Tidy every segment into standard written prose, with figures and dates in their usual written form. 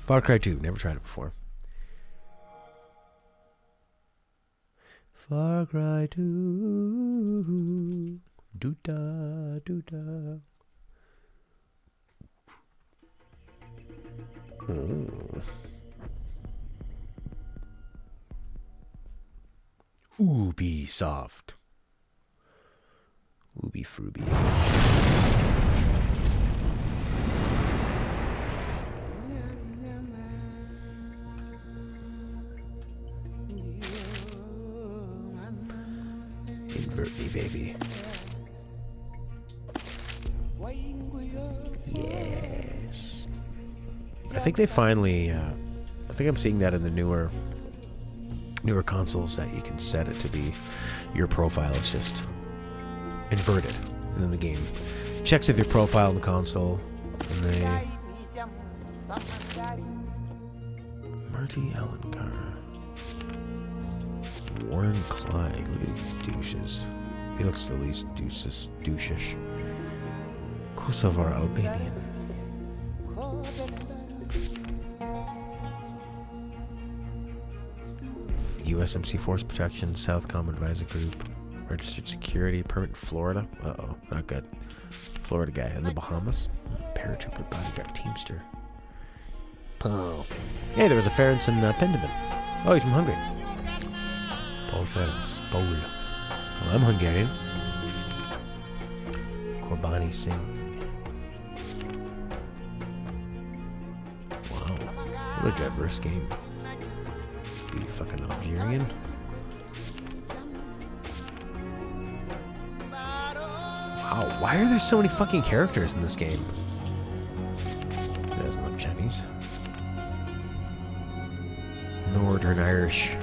Far Cry 2. Never tried it before. Far Cry 2. Doo-da, doo-da. Oh. Ubisoft. Ubi Fruby. Invert me, baby. Yes. I think they finally, I think I'm seeing that in the newer consoles, that you can set it to be your profile is just inverted, and then the game checks with your profile in the console, and they... Marty Alenkar. Warren Clyde. Look at these douches. He looks the least douchish. Kosovar Albanian. USMC Force Protection, Southcom Advisor Group, Registered Security, Permit in Florida. Uh-oh, not good. Florida guy. In the Bahamas. Paratrooper, Bodyguard, Teamster. Oh. Hey, there was a Ferenc in Pendaman. Oh, he's from Hungary. Paul Ferenc. Paul. Well, I'm Hungarian. Corbani Singh. Wow. What a diverse game. Be fucking Algerian. Wow, why are there so many fucking characters in this game? It doesn't look Chinese. Northern Irish.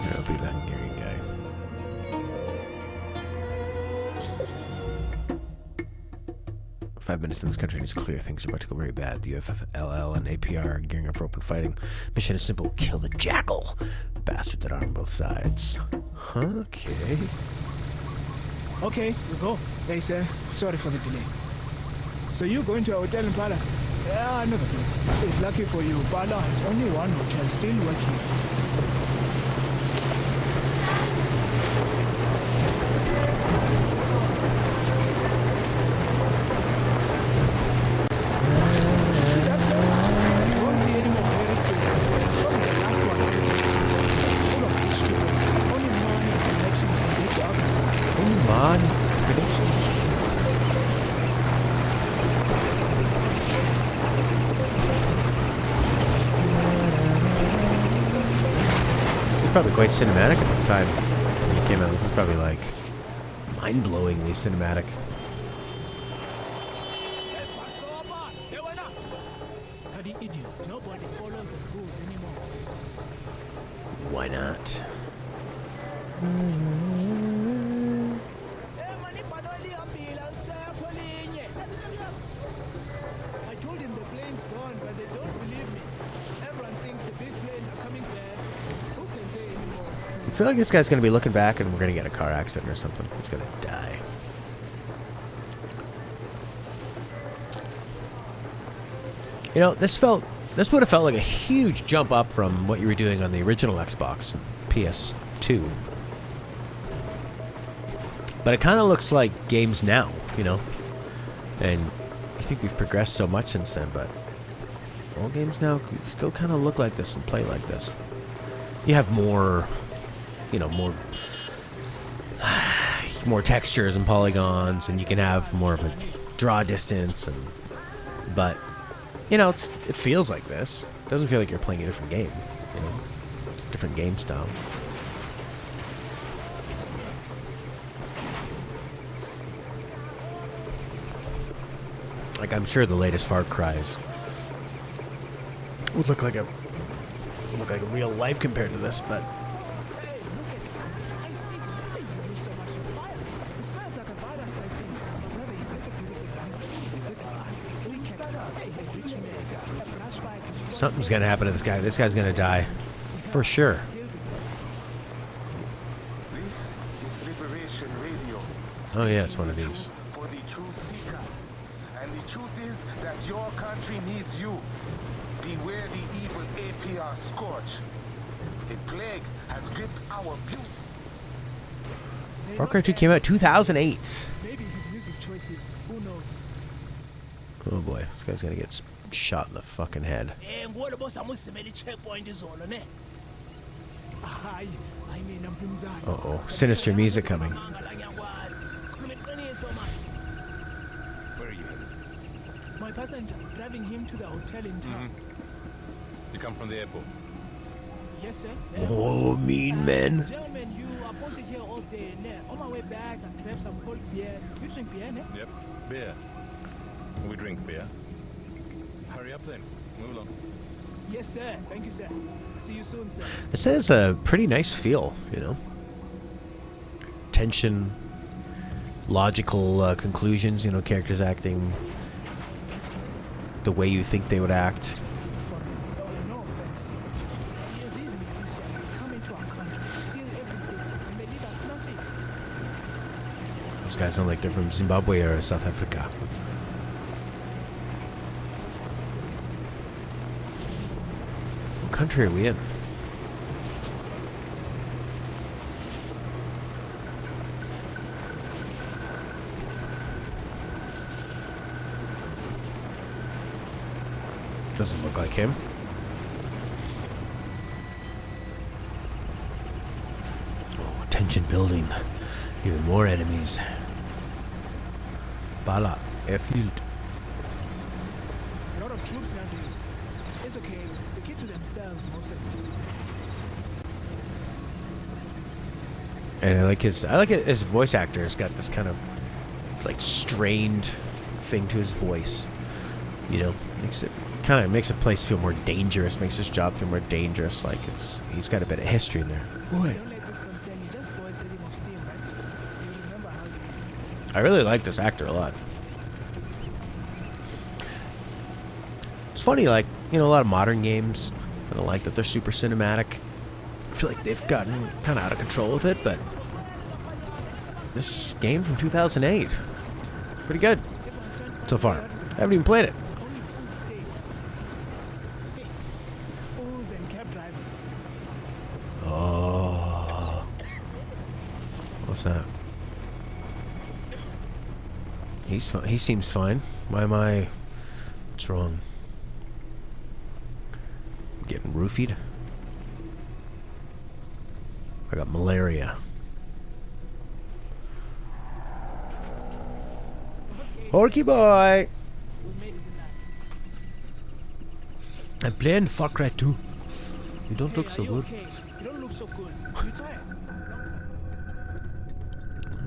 That'll be the Hungarian guy. 5 minutes in this country and it's clear things are about to go very bad. The UFFLL and APR are gearing up for open fighting. Mission is simple: kill the jackal. The bastards that are on both sides. Okay. Okay, you go. Hey, sir. Sorry for the delay. So you're going to a hotel in Pala? Yeah, I know the place. It's lucky for you. Pala has only one hotel still working. Probably quite cinematic at the time when it came out. This is probably like mind-blowingly cinematic. Why not? I told him the plane's gone, but they don't believe me. Everyone thinks the big planes are coming back. I feel like this guy's going to be looking back and we're going to get a car accident or something. He's going to die. You know, this would have felt like a huge jump up from what you were doing on the original Xbox, PS2. But it kind of looks like games now, you know. And I think we've progressed so much since then, but all games now still kind of look like this and play like this. You have more, you know, more textures and polygons, and you can have more of a draw distance, but you know, it feels like this. It doesn't feel like you're playing a different game, you know, different game style. Like, I'm sure the latest Far Cry's would look like a real life compared to this, but something's gonna happen to this guy. This guy's gonna die for sure. Oh yeah, it's one of these. And the truth is that your country needs you. Beware the evil APR scourge. A plague has gripped our beauty. Far Cry 2 came out 2008. Maybe his music choices. Who knows? Oh boy, this guy's gonna get shot in the fucking head. Uh-oh, sinister music coming. Where are you headed? My passenger, driving him to the hotel in town. You come from the airport. Yes, sir. Oh, mean men. Gentlemen, you are posted here all day. On my way back, I grab some cold beer. You drink beer, ne? Yep. Beer. We drink beer. Hurry up then. Move along. Yes, sir. Thank you, sir. See you soon, sir. This has a pretty nice feel, you know. Tension, logical conclusions, you know, characters acting the way you think they would act. No offense. These militias come into our country, steal everything, and they leave us nothing. Those guys sound like they're from Zimbabwe or South Africa. What country are we in? Doesn't look like him. Oh, tension building. Even more enemies. Bala, airfield. A lot of troops nowadays. It's okay. They keep to themselves most of the time. And I like it. His voice actor has got this kind of like strained thing to his voice. You know, makes a place feel more dangerous. Makes his job feel more dangerous. Like he's got a bit of history in there. Boy, Don't let this concern you. Just boys setting off steam, right? You remember how you... I really like this actor a lot. It's funny, like, you know, a lot of modern games, I don't like that they're super cinematic. I feel like they've gotten kind of out of control with it, but this game from 2008, pretty good so far. I haven't even played it. Only fools stay. Fools and cab drivers. Oh, what's that? He seems fine. Why am I? What's wrong? I'm getting roofied. I got malaria. Orky boy! We made it tonight. I'm playing Far Cry 2. You don't look Hey, so are you good. okay? You don't look so good. You tired?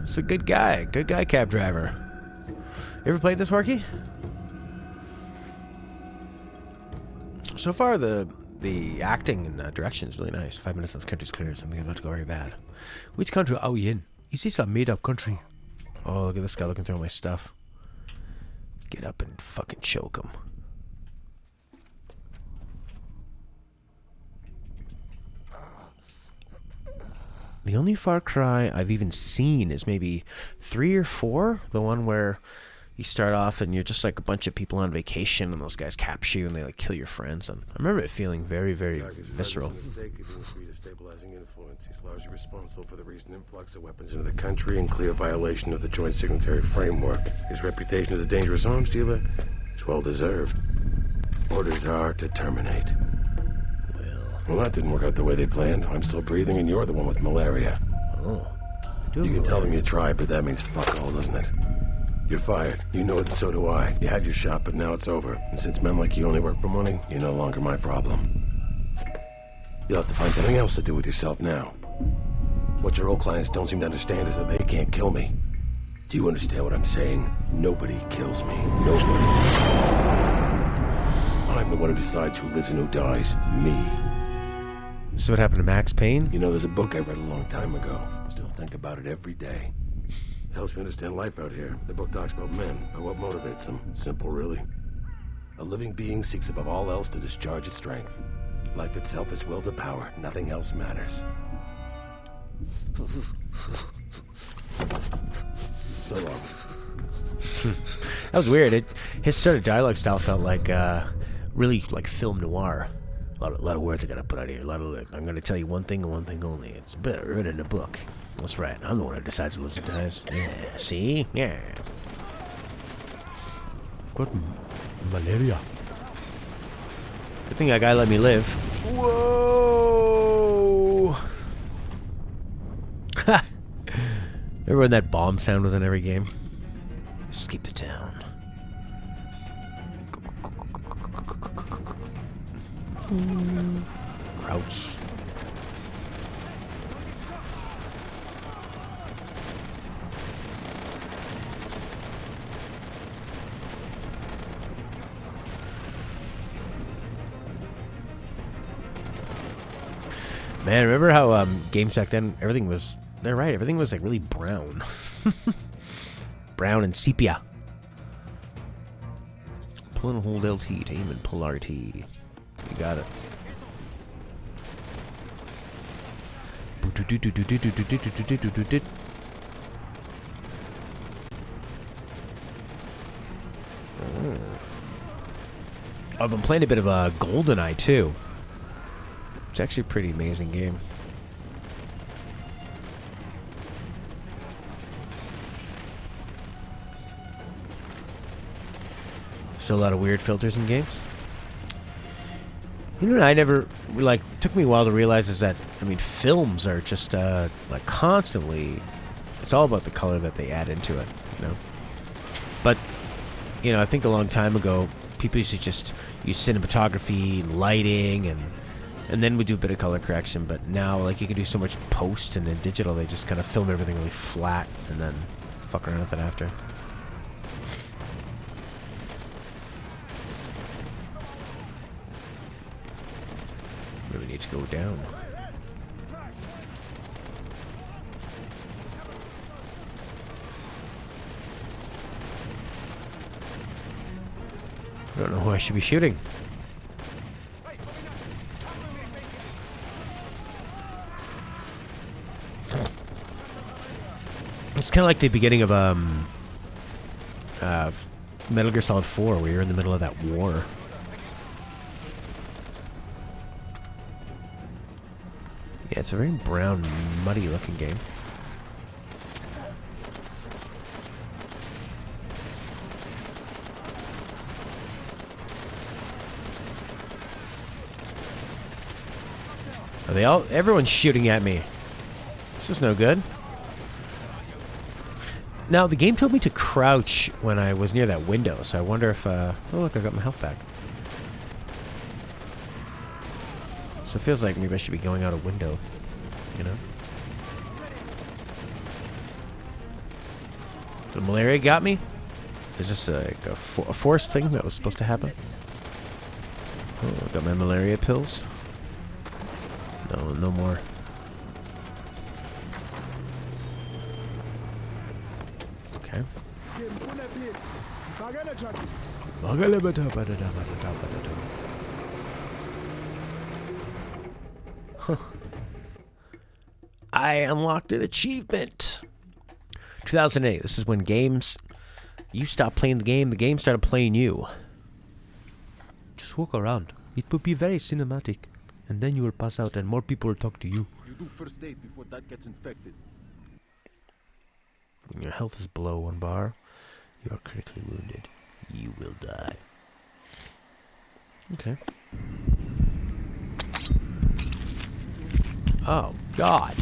It's a good guy. Good guy, cab driver. You ever played this, Warky? So far, the acting and direction is really nice. 5 minutes, this country's clear. Something about to go very bad. Which country are we in? Is this a made-up country? Oh, look at this guy looking through all my stuff. Get up and fucking choke him. The only Far Cry I've even seen is maybe 3 or 4. The one where you start off and you're just like a bunch of people on vacation and those guys capture you and they like kill your friends. And I remember it feeling very, very visceral. Stabilizing influence. He's largely responsible for the recent influx of weapons into the country in clear violation of the Joint Signatory Framework. His reputation as a dangerous arms dealer is well deserved. Orders are to terminate. Well, that didn't work out the way they planned. I'm still breathing and you're the one with malaria. Oh. You can tell them you tried, but that means fuck all, doesn't it? You're fired. You know it, and so do I. You had your shot, but now it's over. And since men like you only work for money, you're no longer my problem. You'll have to find something else to do with yourself now. What your old clients don't seem to understand is that they can't kill me. Do you understand what I'm saying? Nobody kills me. Nobody. I'm the one who decides who lives and who dies. Me. So what happened to Max Payne? You know, there's a book I read a long time ago. Still think about it every day. It helps me understand life out here. The book talks about men, about what motivates them. It's simple, really. A living being seeks above all else to discharge its strength. Life itself is will to power. Nothing else matters. So long. That was weird. His sort of dialogue style felt like really like film noir. A lot of words I gotta put out here. I'm gonna tell you one thing and one thing only. It's better written in a book. That's right. I'm the one who decides who lives and dies. Yeah. See? Yeah. I've got malaria. Good thing that guy let me live. Whoa! Ha! Remember when that bomb sound was in every game? Escape the town. Crouch. Man, remember how games back then, everything was, they're right, everything was like really brown. Brown and sepia. Pull and hold LT to aim and pull RT. You got it. I've been playing a bit of GoldenEye too. It's actually a pretty amazing game. Still a lot of weird filters in games. You know what I never, like, took me a while to realize is that, I mean, films are just, like, constantly, it's all about the color that they add into it, you know? But, you know, I think a long time ago, people used to just use cinematography, lighting, and then we do a bit of color correction, but now, like, you can do so much post, and in digital, they just kind of film everything really flat, and then fuck around with it after. Really need to go down. I don't know who I should be shooting. It's kind of like the beginning of Metal Gear Solid 4, where you're in the middle of that war. Yeah, it's a very brown, muddy-looking game. Are they all? Everyone's shooting at me. This is no good. Now, the game told me to crouch when I was near that window, so I wonder if, oh look, I got my health back. So it feels like maybe I should be going out a window, you know? The malaria got me? Is this like a forced thing that was supposed to happen? Oh, I got my malaria pills. No, no more. Okay. Huh. I unlocked an achievement. 2008. This is when games... You stopped playing the game started playing you. Just walk around. It will be very cinematic. And then you will pass out and more people will talk to you. You do first aid before that gets infected. When your health is below 1 bar, you are critically wounded. You will die. Okay. Oh, God.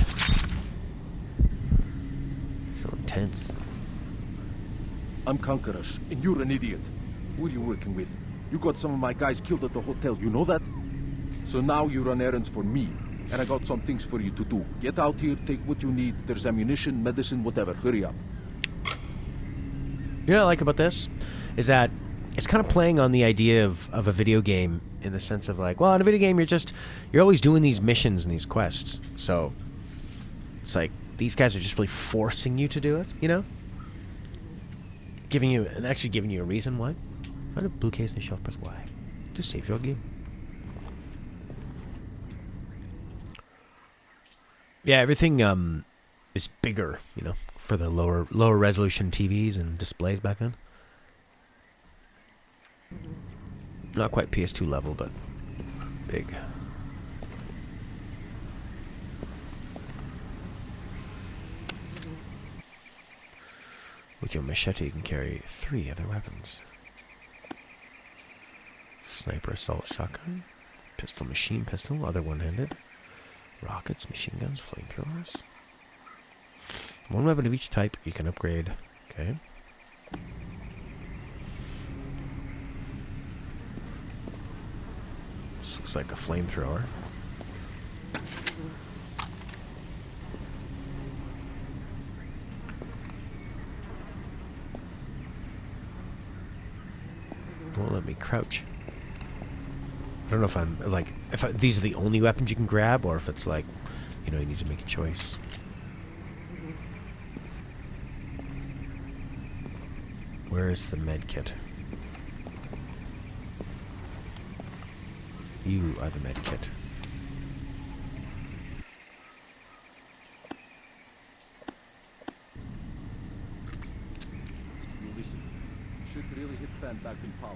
So intense. I'm Conquerors, and you're an idiot. Who are you working with? You got some of my guys killed at the hotel, you know that? So now you run errands for me, and I got some things for you to do. Get out here, take what you need. There's ammunition, medicine, whatever. Hurry up. You know what I like about this? Is that it's kind of playing on the idea of a video game in the sense of like, well, in a video game, you're always doing these missions and these quests. So it's like these guys are just really forcing you to do it, you know? Actually giving you a reason why. Find a blue case in the shelf, press Y. To save your game. Yeah, everything is bigger, you know, for the lower resolution TVs and displays back then. Not quite PS2 level, but big. With your machete, you can carry 3 other weapons. Sniper assault shotgun, pistol machine pistol, other one-handed, rockets, machine guns, flamethrowers. 1 weapon of each type you can upgrade. Okay. This looks like a flamethrower. Won't let me crouch. I don't know if I'm like these are the only weapons you can grab, or if it's like, you know, you need to make a choice. Where is the med kit? You are the med kit. Listen, shit really hit fan back in Pala.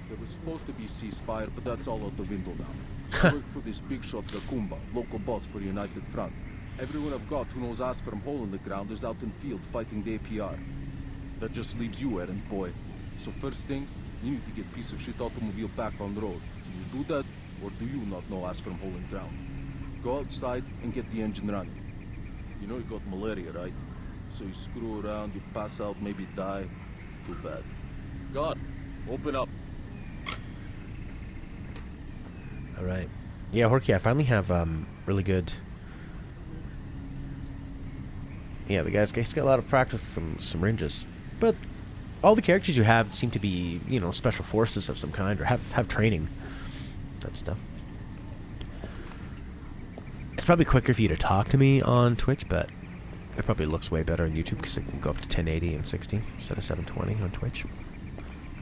There was supposed to be ceasefire, but that's all out the window now. I work for this big shot Gakumba, local boss for United Front. Everyone I've got who knows ass from hole in the ground is out in field fighting the APR. That just leaves you, errand boy. So first thing, you need to get piece of shit automobile back on the road. Do you do that, or do you not know ass from hole in ground? Go outside and get the engine running. You know you got malaria, right? So you screw around, you pass out, maybe die. Too bad. God, open up. Alright. Yeah, Horky, I finally have really good... Yeah, the guy's got a lot of practice with some ranges. But all the characters you have seem to be, you know, special forces of some kind, or have training. That stuff. It's probably quicker for you to talk to me on Twitch, but it probably looks way better on YouTube because it can go up to 1080 and 60 instead of 720 on Twitch.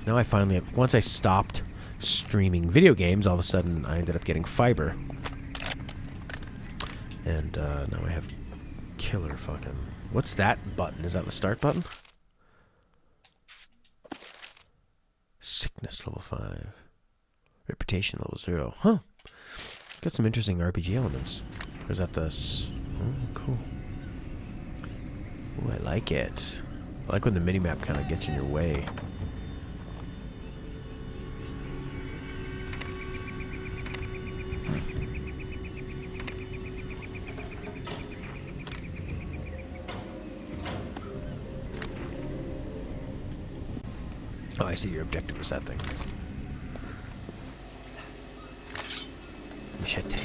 So now I finally, once I stopped streaming video games, all of a sudden I ended up getting fiber. And now I have killer fucking... What's that button? Is that the start button? Sickness level 5. Reputation level 0. Huh. Got some interesting RPG elements. Or is that this? Oh, cool. Ooh, I like it. I like when the minimap kind of gets in your way. Oh, I see your objective is that thing. Machete.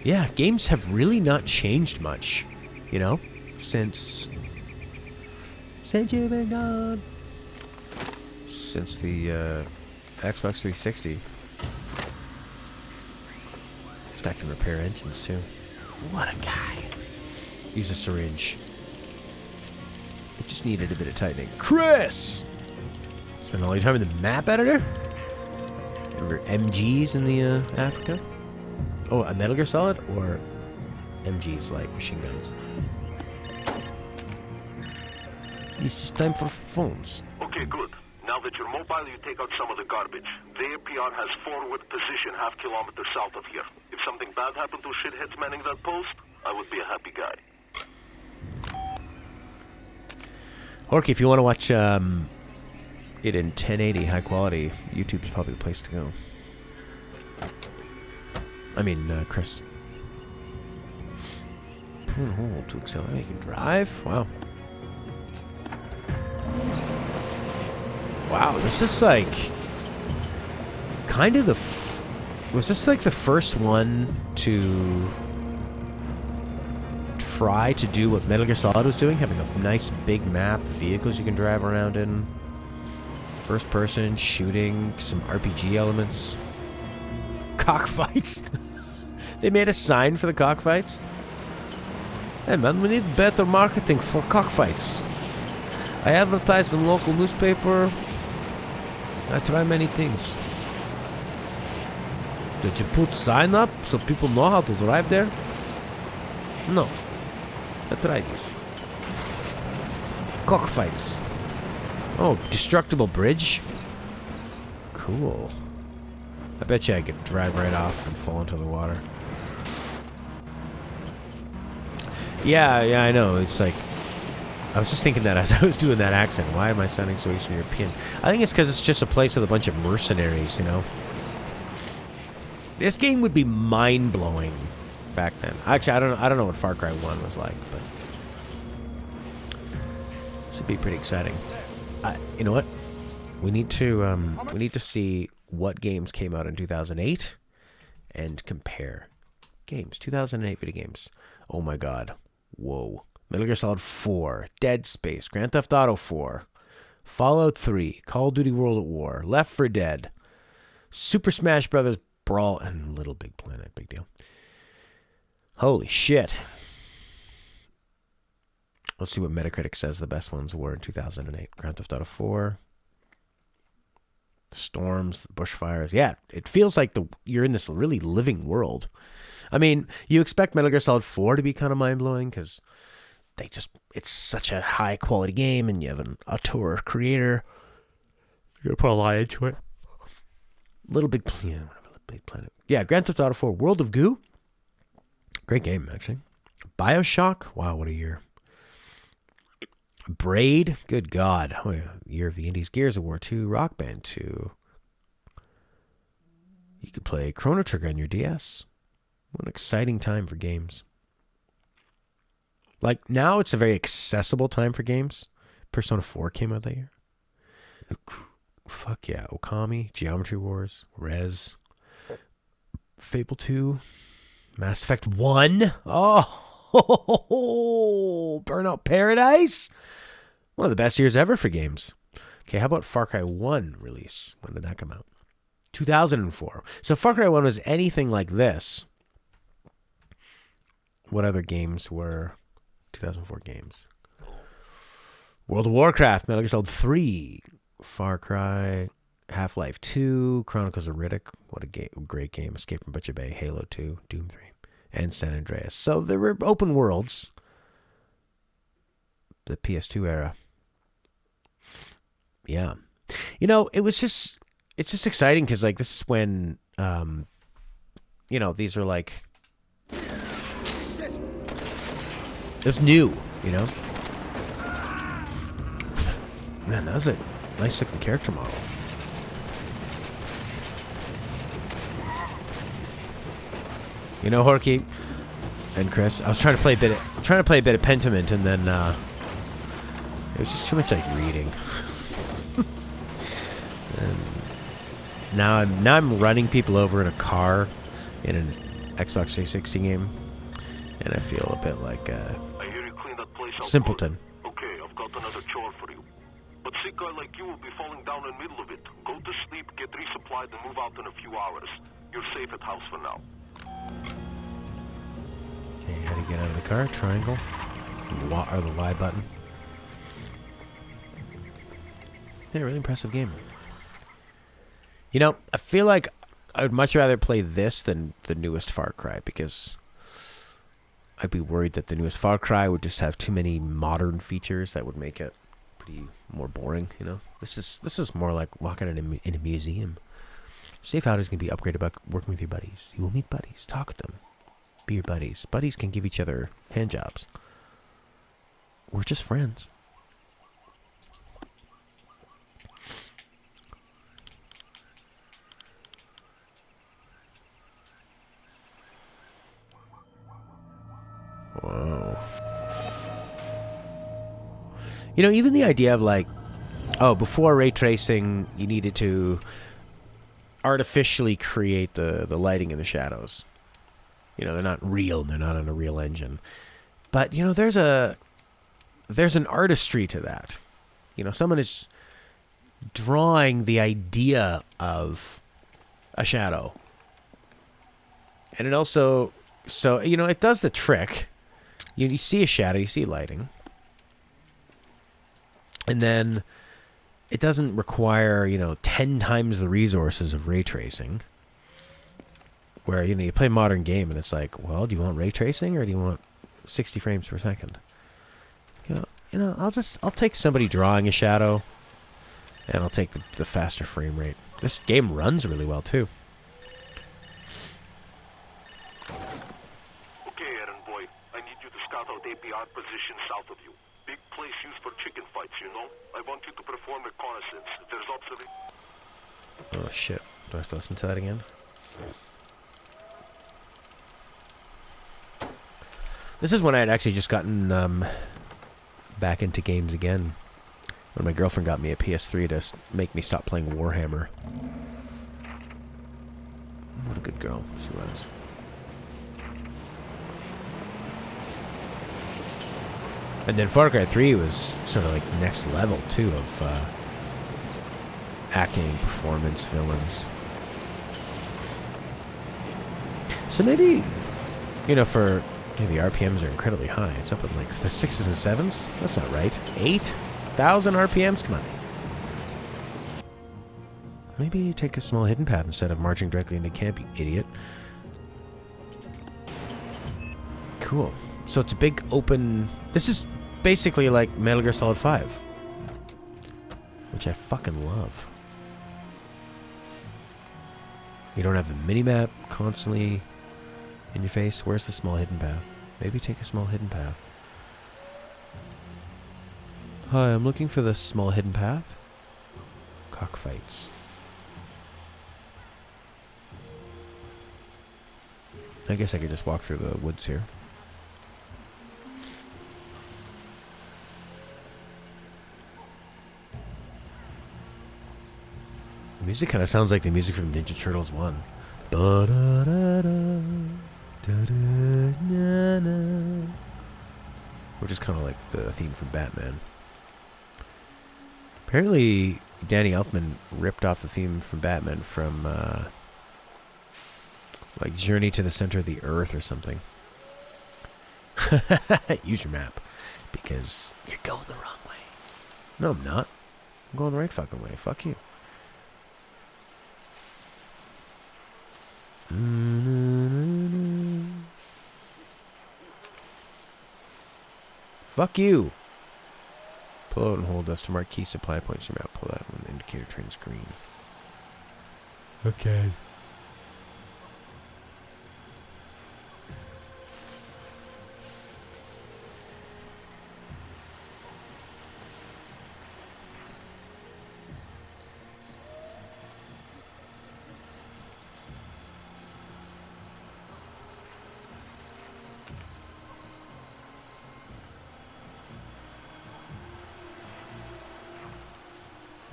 Yeah, games have really not changed much, you know, since you've been gone. Since the Xbox 360. This guy can repair engines too. What a guy. Use a syringe. It just needed a bit of tightening. Chris! Spend all your time in the map editor? Remember MGs in the Africa? Oh, a Metal Gear Solid? Or MGs like machine guns? This is time for phones. Okay, good. Now that you're mobile, you take out some of the garbage. The APR has forward position half kilometer south of here. If something bad happened to shitheads manning that post, I would be a happy guy. Horky, if you want to watch it in 1080 high quality, YouTube's probably the place to go. I mean, Chris. Pull and hold to accelerate. You can drive? Wow. Wow, this is like... kind of the... was this like the first one to... try to do what Metal Gear Solid was doing, having a nice big map, vehicles you can drive around in, first person, shooting, some RPG elements, cockfights. They made a sign for the cockfights. Hey man, we need better marketing for cockfights. I advertise in local newspaper. I try many things. Did you put sign up so people know how to drive there? No. I tried this. Cockfights. Oh, destructible bridge. Cool. I bet you I could drive right off and fall into the water. Yeah, I know. It's like... I was just thinking that as I was doing that accent. Why am I sounding so Eastern European? I think it's because it's just a place with a bunch of mercenaries, you know? This game would be mind-blowing back then. Actually, I don't know what Far Cry 1 was like, but... this would be pretty exciting. You know what? We need to see what games came out in 2008 and compare. Games, 2008 video games. Oh my god. Whoa. Metal Gear Solid 4, Dead Space, Grand Theft Auto 4, Fallout 3, Call of Duty World at War, Left 4 Dead, Super Smash Bros. Brawl, and Little Big Planet. Big deal. Holy shit. Let's see what Metacritic says the best ones were in 2008. Grand Theft Auto 4, the storms, the bushfires. Yeah, it feels like you're in this really living world. I mean, you expect Metal Gear Solid 4 to be kind of mind-blowing because it's such a high-quality game and you have an auteur creator. You're going to put a lot into it. Little Big Planet. Yeah, Grand Theft Auto 4, World of Goo. Great game, actually. Bioshock. Wow, what a year. Braid. Good God. Oh, yeah. Year of the Indies. Gears of War 2. Rock Band 2. You could play Chrono Trigger on your DS. What an exciting time for games. Like, now it's a very accessible time for games. Persona 4 came out that year. Fuck yeah. Okami, Geometry Wars, Rez, Fable 2, Mass Effect 1. Oh, Burnout Paradise. One of the best years ever for games. Okay, how about Far Cry 1 release? When did that come out? 2004. So Far Cry 1 was anything like this. What other games were 2004 games? World of Warcraft, Metal Gear Solid 3, Far Cry, Half-Life 2, Chronicles of Riddick. What a great game. Escape from Butcher Bay, Halo 2, Doom 3, and San Andreas. So there were open worlds. The PS2 era. Yeah. You know, it's just exciting because, like, this is when, you know, these are like... It was new, you know? Man, that was a nice looking character model. You know, Horky and Chris, I was trying to play a bit of Pentiment, and then it was just too much like reading. And now I'm running people over in a car in an Xbox 360 game, and I feel a bit like I hear you clean that place out simpleton. good. Okay, I've got another chore for you. But sick guy like you will be falling down in the middle of it. Go to sleep, get resupplied, and move out in a few hours. You're safe at house for now. Okay, how do you get out of the car? Triangle? Or the Y button? Yeah, really impressive game. You know, I feel like I would much rather play this than the newest Far Cry, because I'd be worried that the newest Far Cry would just have too many modern features that would make it pretty more boring, you know? This is more like walking in a museum. Safe Outers can be upgraded by working with your buddies. You will meet buddies. Talk with them. Be your buddies. Buddies can give each other hand jobs. We're just friends. Whoa. You know, even the idea of like, oh, before ray tracing, you needed to artificially create the lighting and the shadows. You know, they're not real. They're not on a real engine. But, you know, there's an artistry to that. You know, someone is drawing the idea of a shadow. And it also, so, you know, it does the trick. You see a shadow, you see lighting. And then it doesn't require, you know, 10 times the resources of ray tracing. Where, you know, you play a modern game and it's like, well, do you want ray tracing or do you want 60 frames per second? You know, you know, I'll take somebody drawing a shadow, and I'll take the faster frame rate. This game runs really well too. Okay, Aaron boy, I need you to scout out APR position south of you. Big place used for chicken fights, you know? I want you to perform reconnaissance. If there's observation... Oh shit, do I have to listen to that again? This is when I had actually just gotten back into games again. When my girlfriend got me a PS3 to make me stop playing Warhammer. What a good girl she was. And then Far Cry 3 was sort of like next level too of acting, performance, villains. So maybe, you know, for the RPMs are incredibly high. It's up at like the 6s and 7s. That's not right. 8,000 RPMs. Come on. Maybe take a small hidden path instead of marching directly into camp, you idiot. Cool. So it's a big open... This is basically like Metal Gear Solid 5. Which I fucking love. You don't have the mini-map constantly in your face. Where's the small hidden path? Maybe take a small hidden path. Hi, I'm looking for the small hidden path. Cockfights. I guess I could just walk through the woods here. The music kind of sounds like the music from Ninja Turtles 1. Which is kind of like the theme from Batman. Apparently, Danny Elfman ripped off the theme from Batman from, like Journey to the Center of the Earth or something. Use your map. Because you're going the wrong way. No, I'm not. I'm going the right fucking way. Fuck you. Fuck you. Pull out and hold us to mark key supply points in your map. Pull that when the indicator turns green. Okay.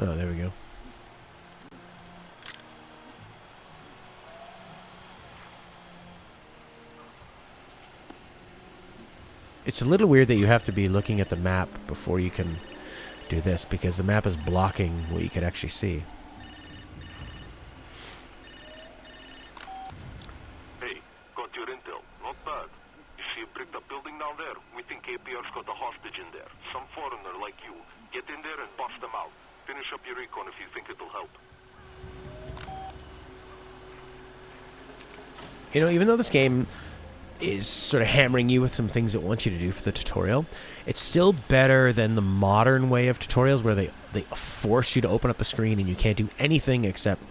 Oh, there we go. It's a little weird that you have to be looking at the map before you can do this, because the map is blocking what you can actually see. Hey, got your intel. Not bad. You see a bricked up building down there? We think APR's got a hostage in there. Some foreigner like you. Get in there and bust them out. Finish up your recon if you think it'll help. You know, even though this game is sort of hammering you with some things it wants you to do for the tutorial, it's still better than the modern way of tutorials where they force you to open up a screen and you can't do anything except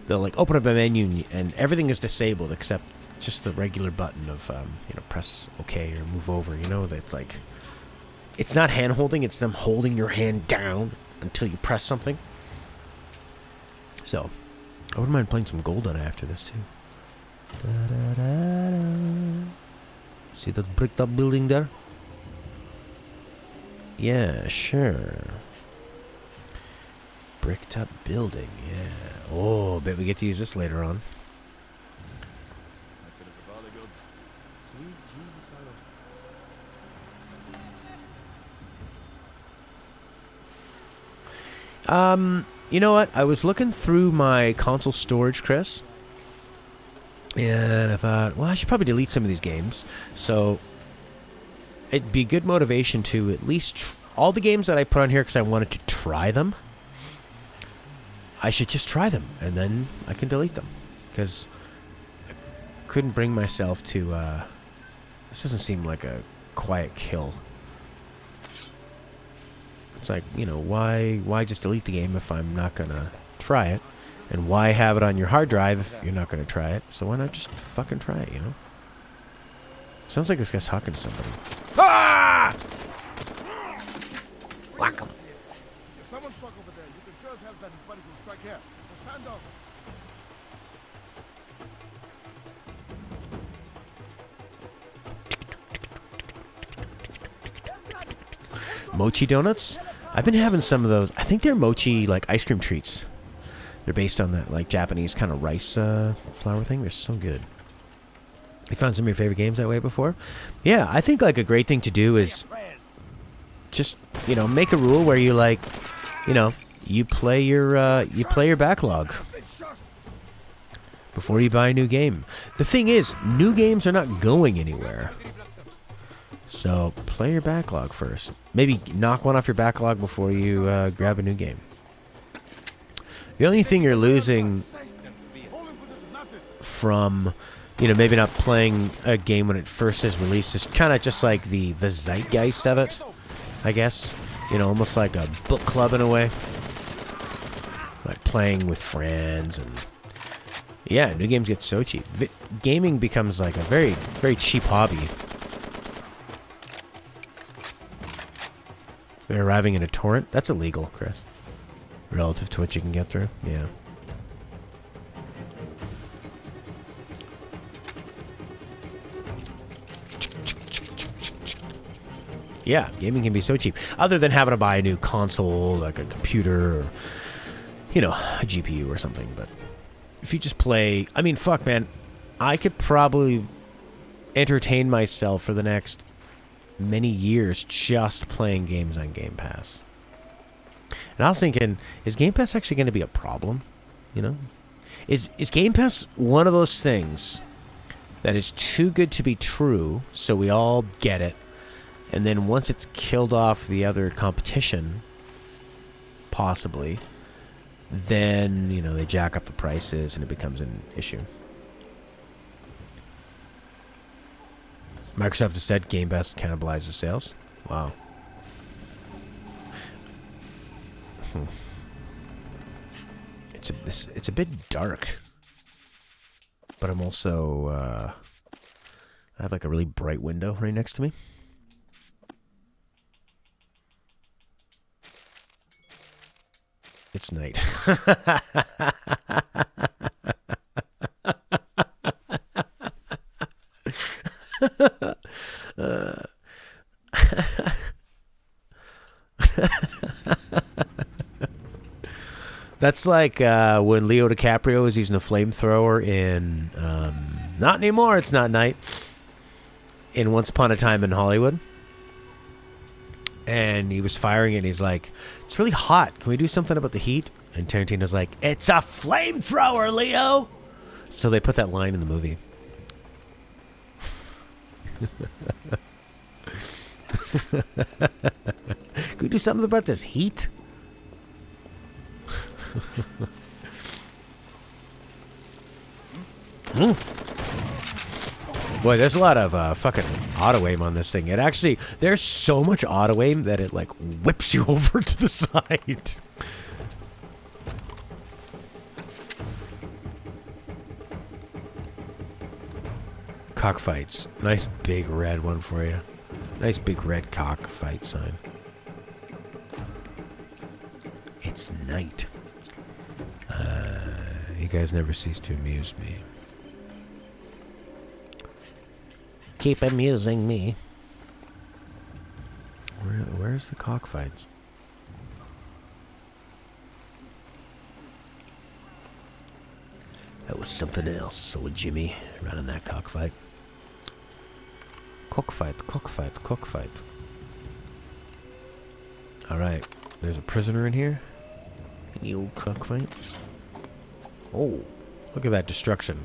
they'll like open up a menu and everything is disabled except just the regular button of you know, press OK or move over. You know, that's like, it's not hand holding, it's them holding your hand down until you press something. So I wouldn't mind playing some Golden after this too. See that bricked up building there? Yeah, sure. Bricked up building, yeah. Oh, bet we get to use this later on. You know what? I was looking through my console storage, Chris. And I thought, well, I should probably delete some of these games. So it'd be good motivation to at least all the games that I put on here because I wanted to try them. I should just try them and then I can delete them because I couldn't bring myself to. This doesn't seem like a quiet kill. It's like, you know, why just delete the game if I'm not gonna try it? And why have it on your hard drive if you're not gonna try it? So why not just fucking try it, you know? Sounds like this guy's talking to somebody. Ah! Whack him. If someone struck over there, you can just help that his buddies will strike here. Just stand up. Mochi donuts? I've been having some of those. I think they're mochi, like, ice cream treats. They're based on that, like, Japanese kind of rice flour thing. They're so good. You found some of your favorite games that way before? Yeah, I think, like, a great thing to do is just, you know, make a rule where you, like, you know, you play your backlog before you buy a new game. The thing is, new games are not going anywhere. So, play your backlog first. Maybe knock one off your backlog before you grab a new game. The only thing you're losing from, you know, maybe not playing a game when it first is released is kind of just like the zeitgeist of it, I guess. You know, almost like a book club in a way. Like playing with friends and... Yeah, new games get so cheap. Gaming becomes like a very, very cheap hobby. They're arriving in a torrent? That's illegal, Chris. Relative to what you can get through? Yeah. Yeah, gaming can be so cheap. Other than having to buy a new console, like a computer, or, you know, a GPU or something. But if you just play... I mean, fuck, man. I could probably entertain myself for the next many years just playing games on Game Pass. And I was thinking, is Game Pass actually going to be a problem? You know? Is Game Pass one of those things that is too good to be true, so we all get it, and then once it's killed off the other competition, possibly, then, you know, they jack up the prices and it becomes an issue. Microsoft has said Game Pass cannibalizes sales. Wow. It's a bit dark, but I'm also I have like a really bright window right next to me. It's night. That's like when Leo DiCaprio was using a flamethrower in not anymore, it's not night, in Once Upon a Time in Hollywood. And he was firing it and he's like, it's really hot, can we do something about the heat? And Tarantino's like, it's a flamethrower, Leo. So they put that line in the movie. Can we do something about this heat? Boy, there's a lot of fucking auto aim on this thing. It actually, there's so much auto aim that it like whips you over to the side. Cockfights. Nice big red one for you. Nice big red cockfight sign. It's night. You guys never cease to amuse me. Keep amusing me. Where's the cockfights? That was something else, so Jimmy running that cockfight. Cockfight, cockfight, cockfight. Alright, there's a prisoner in here. Any old cockfight. Oh, look at that destruction.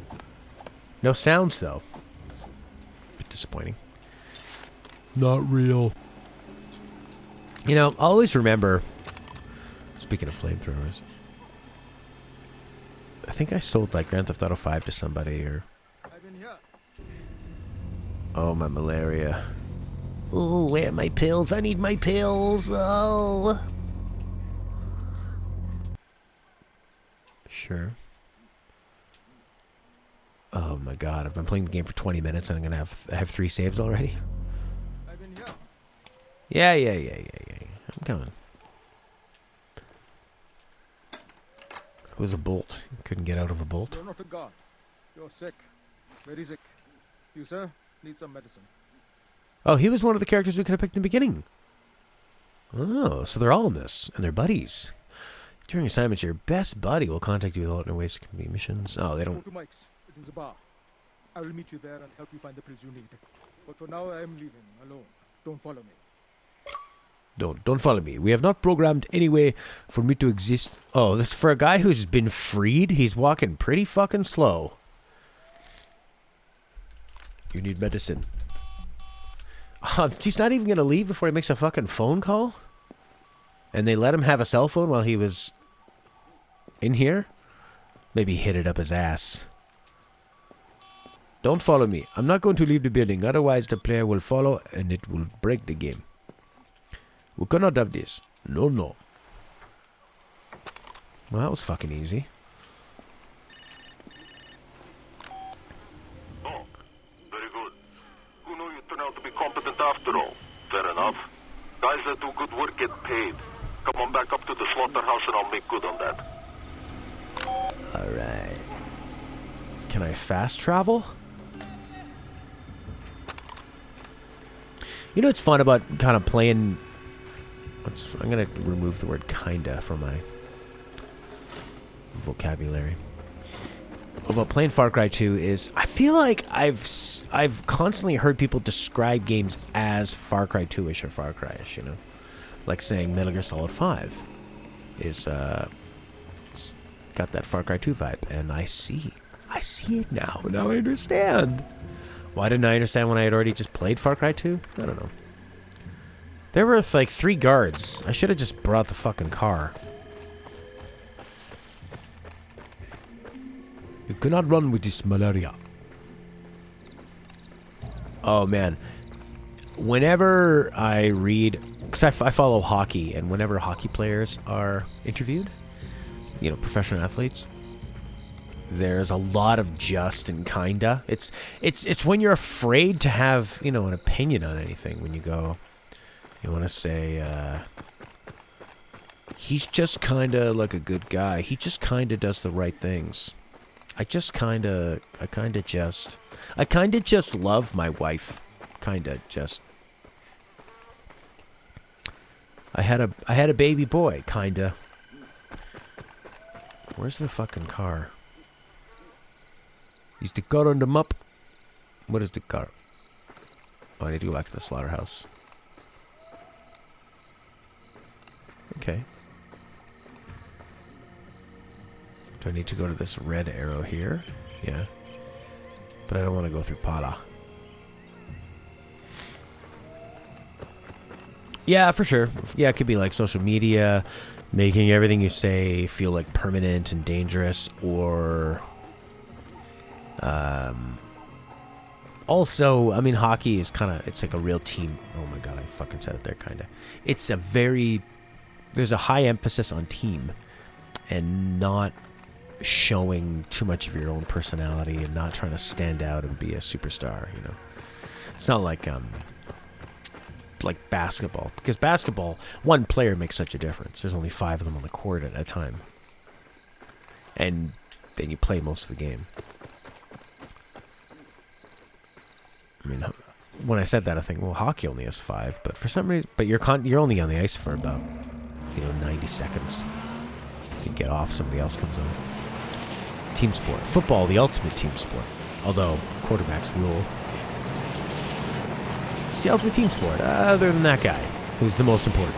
No sounds, though. Bit disappointing. Not real. You know, always remember, speaking of flamethrowers, I think I sold like Grand Theft Auto 5 to somebody, or... Oh, my malaria. Oh, where are my pills? I need my pills. Oh... Sure. Oh my god, I've been playing the game for 20 minutes and I have 3 saves already. I've been here. Yeah. I'm coming. It was a bolt. Couldn't get out of a bolt. You're not a guard. You're sick. Very sick. You, sir, need some medicine. Oh, he was one of the characters we could have picked in the beginning. Oh, so they're all in this, and they're buddies. During assignments, your best buddy will contact you with alternate ways to complete missions. Oh, they Go don't... to Mike's. It is a bar. I will meet you there and help you find the pills you need. But for now, I am leaving alone. Don't follow me. Don't follow me. We have not programmed any way for me to exist. Oh, this for a guy who's been freed. He's walking pretty fucking slow. You need medicine. He's not even gonna leave before he makes a fucking phone call. And they let him have a cell phone while he was in here. Maybe hit it up his ass. Don't follow me. I'm not going to leave the building. Otherwise, the player will follow and it will break the game. We cannot have this. No. Well, that was fucking easy. Oh, very good. Who knew you turn out to be competent after all? Fair enough. Guys that do good work get paid. Come on back up to the slaughterhouse and I'll make good on that. Alright. Can I fast travel? You know what's fun about kind of playing... I'm going to remove the word kinda from my vocabulary. About playing Far Cry 2 is... I feel like I've constantly heard people describe games as Far Cry 2-ish or Far Cry-ish, you know? Like saying Metal Gear Solid 5 is... it's got that Far Cry 2 vibe. And I see it now. Now I understand. Why didn't I understand when I had already just played Far Cry 2? I don't know. There were like 3 guards. I should have just brought the fucking car. You cannot run with this malaria. Oh man. Whenever I read... Because I follow hockey, and whenever hockey players are interviewed, you know, professional athletes, there's a lot of just and kinda. It's when you're afraid to have, you know, an opinion on anything. When you go, you want to say, he's just kinda like a good guy. He just kinda does the right things. I kinda just love my wife. Kinda just. I had a baby boy, kinda. Where's the fucking car? Is the car on the map? What is the car? Oh, I need to go back to the slaughterhouse. Okay. Do I need to go to this red arrow here? Yeah. But I don't want to go through Pala. Yeah, for sure. Yeah, it could be like social media, making everything you say feel like permanent and dangerous, or... also, I mean, hockey is kind of, it's like a real team. Oh my god, I fucking said it there, kind of. It's a very, there's a high emphasis on team and not showing too much of your own personality and not trying to stand out and be a superstar, you know. It's not like basketball, because basketball, one player makes such a difference. There's only 5 of them on the court at a time. And then you play most of the game. I mean, when I said that, I think, well, hockey only has 5, but for some reason, but you're only on the ice for about, 90 seconds. You get off, somebody else comes on. Team sport. Football, the ultimate team sport. Although, quarterbacks rule. It's the ultimate team sport, other than that guy, who's the most important.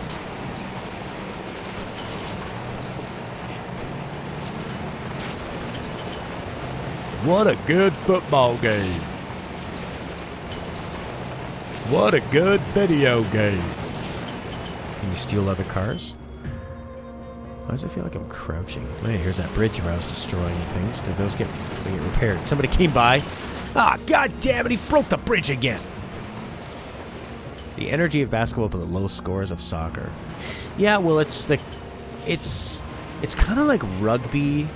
What a good football game. What a good video game. Can you steal other cars? Why does it feel like I'm crouching? Hey, here's that bridge where I was destroying things. Did those get repaired? Somebody came by. Ah, god damn it, he broke the bridge again. The energy of basketball but the low scores of soccer. Yeah, well, it's kind of like rugby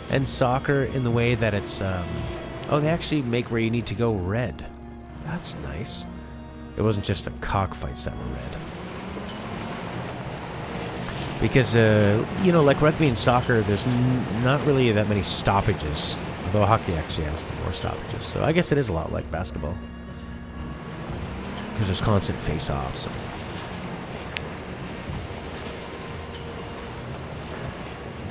and soccer in the way that it's, oh, they actually make where you need to go red. That's nice. It wasn't just the cockfights that were red. Because, you know, like rugby and soccer, there's not really that many stoppages. Although hockey actually has more stoppages. So I guess it is a lot like basketball. Because there's constant face-offs. So.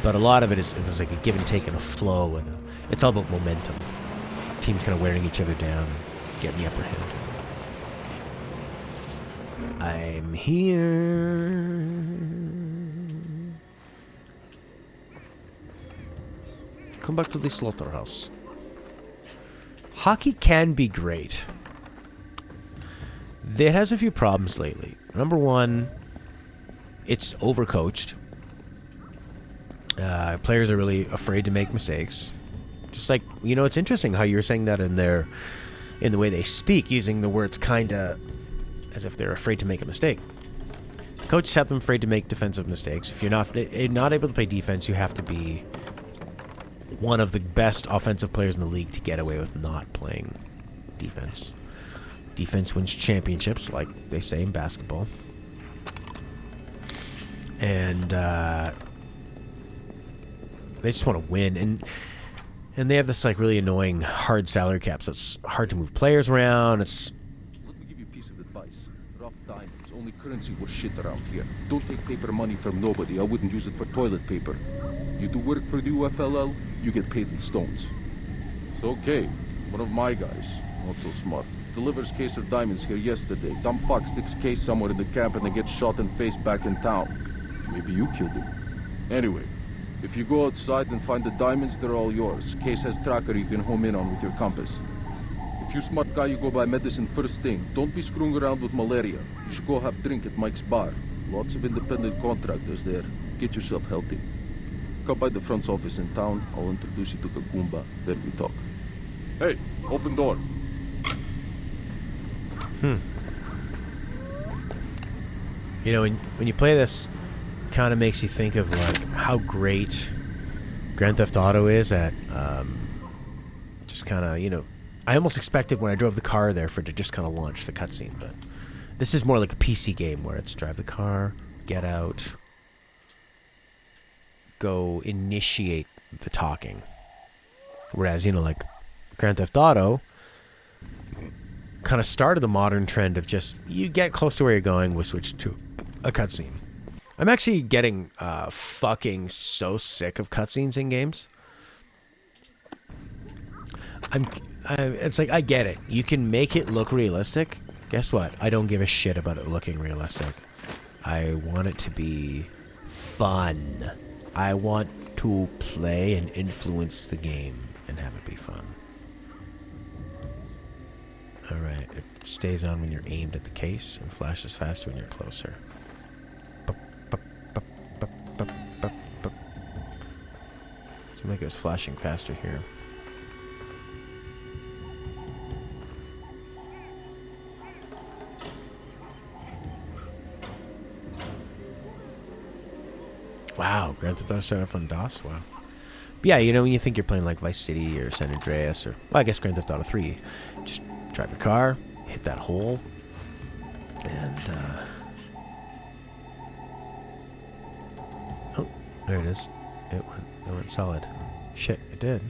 But a lot of it is like a give and take and a flow. And it's all about momentum. Teams kind of wearing each other down and getting the upper hand. I'm here. Come back to the slaughterhouse. Hockey can be great. It has a few problems lately. Number one, it's overcoached. Players are really afraid to make mistakes. Just like, you know, it's interesting how you were saying that in the way they speak, using the words kinda as if they're afraid to make a mistake. Coaches have them afraid to make defensive mistakes. If you're not able to play defense, you have to be one of the best offensive players in the league to get away with not playing defense. Defense wins championships, like they say in basketball. And they just want to win. And they have this like really annoying hard salary cap, so it's hard to move players around. It's Let me give you a piece of advice. Rough diamonds, only currency was shit around here. Don't take paper money from nobody. I wouldn't use it for toilet paper. You do work for the UFLL, you get paid in stones. It's okay. One of my guys, not so smart, delivers case of diamonds here yesterday. Dumb fuck sticks case somewhere in the camp and then gets shot and face back in town. Maybe you killed him. Anyway, if you go outside and find the diamonds, they're all yours. Case has tracker you can home in on with your compass. If you're smart guy, you go buy medicine first thing. Don't be screwing around with malaria. You should go have drink at Mike's bar. Lots of independent contractors there. Get yourself healthy. Come by the front office in town. I'll introduce you to Kakumba. Then we talk. Hey, open door. You know, when you play this, it kind of makes you think of like how great Grand Theft Auto is at just kind of, you know, I almost expected when I drove the car there for it to just kind of launch the cutscene, but this is more like a PC game where it's drive the car, get out, go initiate the talking. Whereas, you know, like Grand Theft Auto kind of started the modern trend of just, you get close to where you're going, we'll switch to a cutscene. I'm actually getting fucking so sick of cutscenes in games. It's like, I get it. You can make it look realistic. Guess what? I don't give a shit about it looking realistic. I want it to be fun. I want to play and influence the game and have it be fun. Alright, it stays on when you're aimed at the case and flashes faster when you're closer. Seems like it was flashing faster here. Wow, Grand Theft Auto started off on DOS? Wow. But yeah, you know, when you think you're playing like Vice City or San Andreas or, well, I guess Grand Theft Auto 3, just drive your car, hit that hole, and, oh, there it is. It went solid. Shit, it did.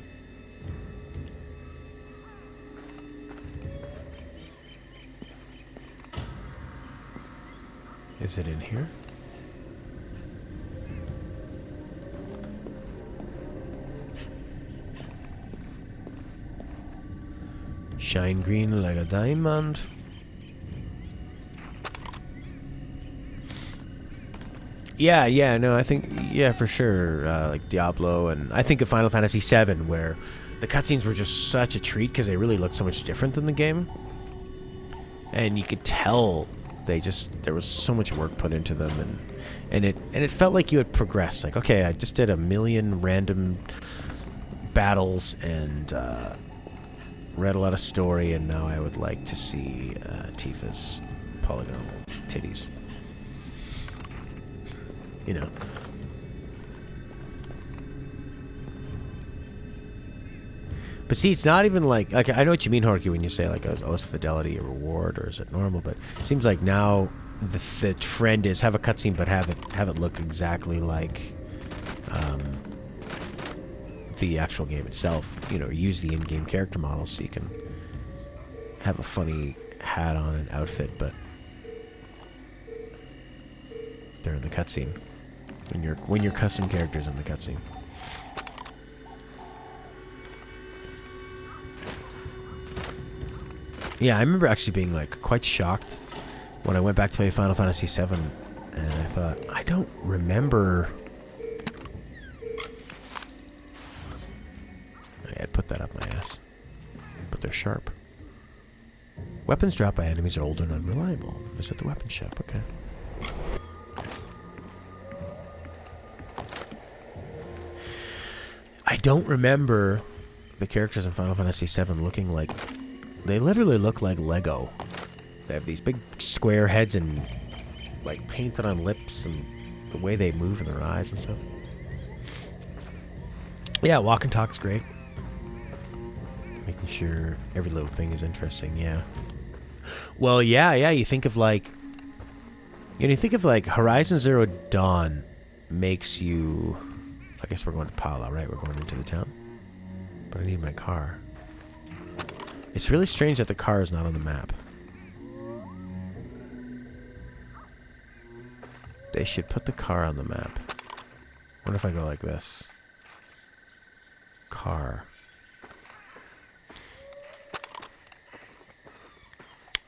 Is it in here? Shine green like a diamond. Yeah, no, I think, yeah, for sure, like Diablo, and I think of Final Fantasy VII, where the cutscenes were just such a treat because they really looked so much different than the game, and you could tell there was so much work put into them, and it felt like you had progressed. Like, okay, I just did 1 million random battles and read a lot of story, and now I would like to see Tifa's polygonal titties. You know. But see, it's not even like I know what you mean, Horky, when you say like, oh, is fidelity a reward or is it normal? But it seems like now the trend is have a cutscene, but have it look exactly like the actual game itself. You know, use the in-game character model so you can have a funny hat on and outfit, but they're in the cutscene when your custom character's in the cutscene. Yeah, I remember actually being like quite shocked when I went back to play Final Fantasy VII, and I thought, I don't remember. I'd put that up my ass, but they're sharp. Weapons dropped by enemies are old and unreliable. Visit the weapon shop. Okay. I don't remember the characters in Final Fantasy VII looking like... They literally look like Lego. They have these big square heads and like painted on lips and the way they move in their eyes and stuff. Yeah, walk and talk's great. Making sure every little thing is interesting, yeah. Well, yeah, you think of like... You think of like Horizon Zero Dawn makes you... I guess we're going to Paula, right? We're going into the town. But I need my car. It's really strange that the car is not on the map. They should put the car on the map. What if I go like this? Car.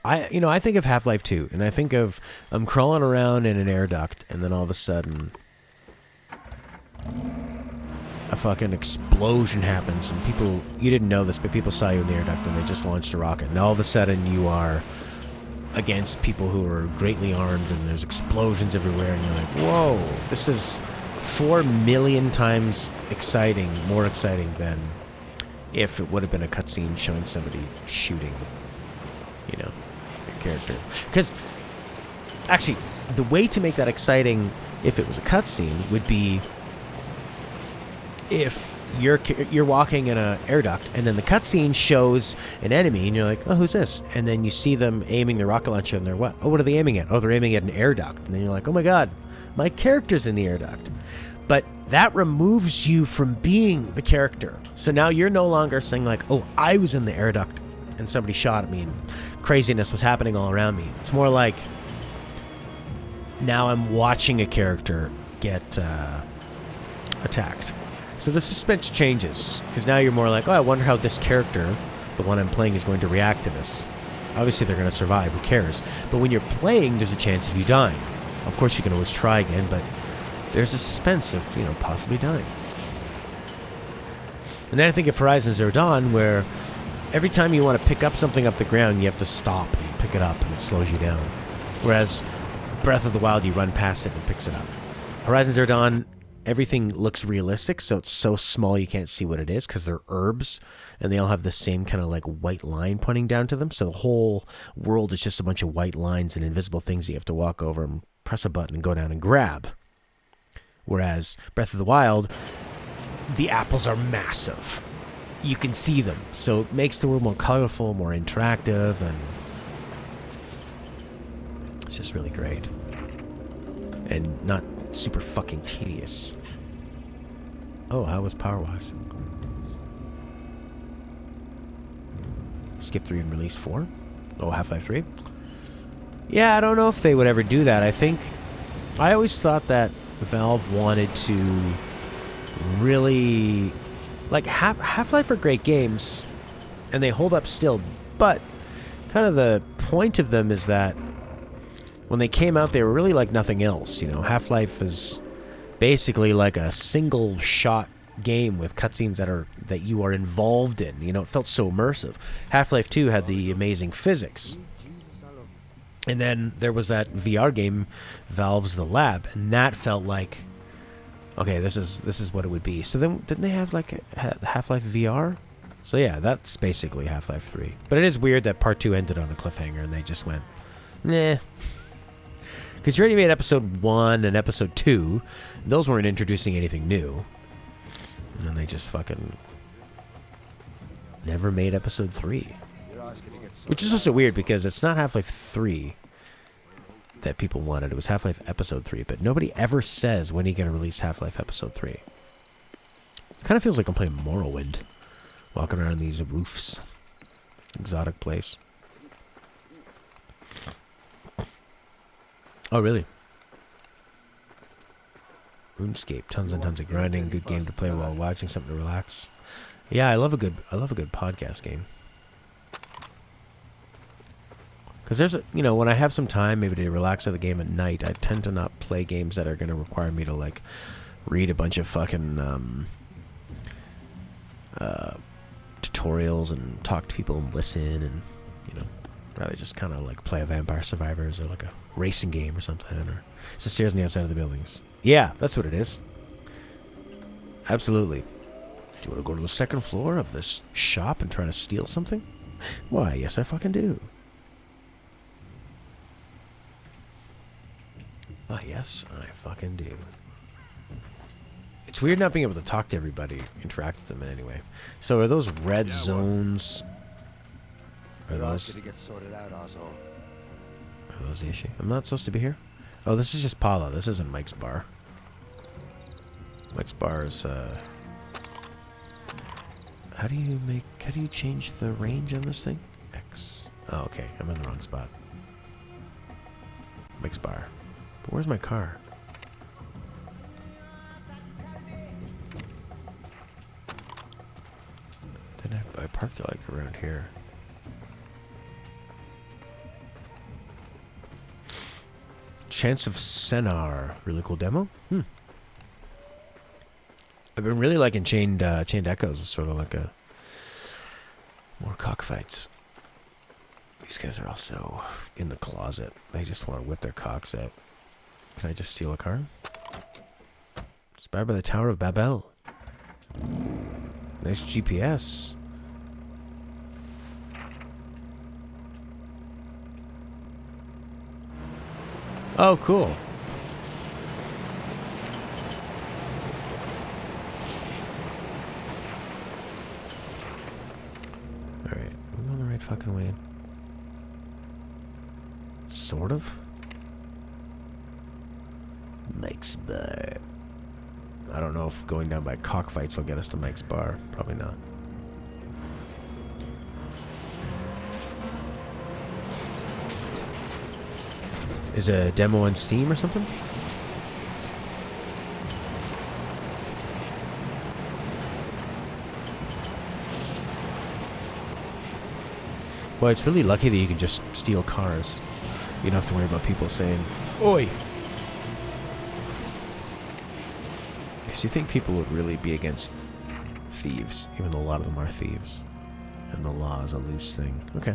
I think of Half-Life 2, and I think of I'm crawling around in an air duct, and then all of a sudden a fucking explosion happens, and people, you didn't know this, but people saw you in the air duct, and they just launched a rocket, and all of a sudden you are against people who are greatly armed, and there's explosions everywhere, and you're like, whoa, this is 4 million times exciting, more exciting than if it would have been a cutscene showing somebody shooting, your character. Because, actually, the way to make that exciting if it was a cutscene would be if you're walking in an air duct, and then the cutscene shows an enemy, and you're like, oh, who's this? And then you see them aiming their rocket launcher, and they're what? Oh, what are they aiming at? Oh, they're aiming at an air duct. And then you're like, oh my god, my character's in the air duct. But that removes you from being the character. So now you're no longer saying like, oh, I was in the air duct, and somebody shot at me, and craziness was happening all around me. It's more like, now I'm watching a character get attacked. So the suspense changes, because now you're more like, oh, I wonder how this character, the one I'm playing, is going to react to this. Obviously, they're going to survive. Who cares? But when you're playing, there's a chance of you dying. Of course, you can always try again, but there's a suspense of, possibly dying. And then I think of Horizon Zero Dawn, where every time you want to pick up something off the ground, you have to stop and pick it up, and it slows you down. Whereas Breath of the Wild, you run past it and it picks it up. Horizon Zero Dawn, everything looks realistic, so it's so small you can't see what it is because they're herbs, and they all have the same kind of like white line pointing down to them. So the whole world is just a bunch of white lines and invisible things that you have to walk over and press a button and go down and grab. Whereas Breath of the Wild, the apples are massive. You can see them, so it makes the world more colorful, more interactive, and it's just really great. And not super fucking tedious. Oh, how was Power Wash? Skip 3 and release 4? Oh, Half-Life 3? Yeah, I don't know if they would ever do that. I always thought that Valve wanted to really... Like, Half-Life are great games, and they hold up still, but kind of the point of them is that when they came out, they were really like nothing else. Half-Life is basically like a single-shot game with cutscenes that you are involved in. It felt so immersive. Half-Life 2 had the amazing physics. And then there was that VR game, Valve's The Lab, and that felt like, okay, this is what it would be. So then, didn't they have like Half-Life VR? So yeah, that's basically Half-Life 3. But it is weird that Part 2 ended on a cliffhanger, and they just went, nah. Because you already made Episode 1 and Episode 2. Those weren't introducing anything new. And then they just fucking never made episode 3. Which is also weird because it's not Half-Life 3 that people wanted. It was Half-Life episode 3, but nobody ever says when are you going to release Half-Life episode 3. It kind of feels like I'm playing Morrowind. Walking around these roofs. Exotic place. Oh, really? RuneScape, tons and tons of grinding, good game to play while watching something to relax. Yeah, I love a good podcast game. Because there's when I have some time maybe to relax at the game at night, I tend to not play games that are going to require me to like read a bunch of fucking tutorials and talk to people and listen, and rather just kind of like play a Vampire Survivors or like a racing game or something, or just stairs on the outside of the buildings. Yeah, that's what it is. Absolutely. Do you want to go to the second floor of this shop and try to steal something? Why, yes I fucking do. Ah, yes, I fucking do. It's weird not being able to talk to everybody, interact with them in any way. So are those red zones? Are those the issue? I'm not supposed to be here? Oh, this is just Paula. This isn't Mike's bar. Mike's bar is, How do you change the range on this thing? X. Oh, okay. I'm in the wrong spot. Mike's bar. But where's my car? Didn't I parked it like around here. Chance of Senar. Really cool demo. I've been really liking Chained Echoes. It's sort of like a more cockfights. These guys are also in the closet. They just want to whip their cocks out. Can I just steal a car? Inspired by the Tower of Babel. Nice GPS. Oh, cool. Alright, are we on the right fucking way? Sort of. Mike's Bar. I don't know if going down by cockfights will get us to Mike's Bar. Probably not. Is a demo on Steam or something? Well, it's really lucky that you can just steal cars. You don't have to worry about people saying, "Oi!" Because you think people would really be against thieves, even though a lot of them are thieves. And the law is a loose thing. Okay.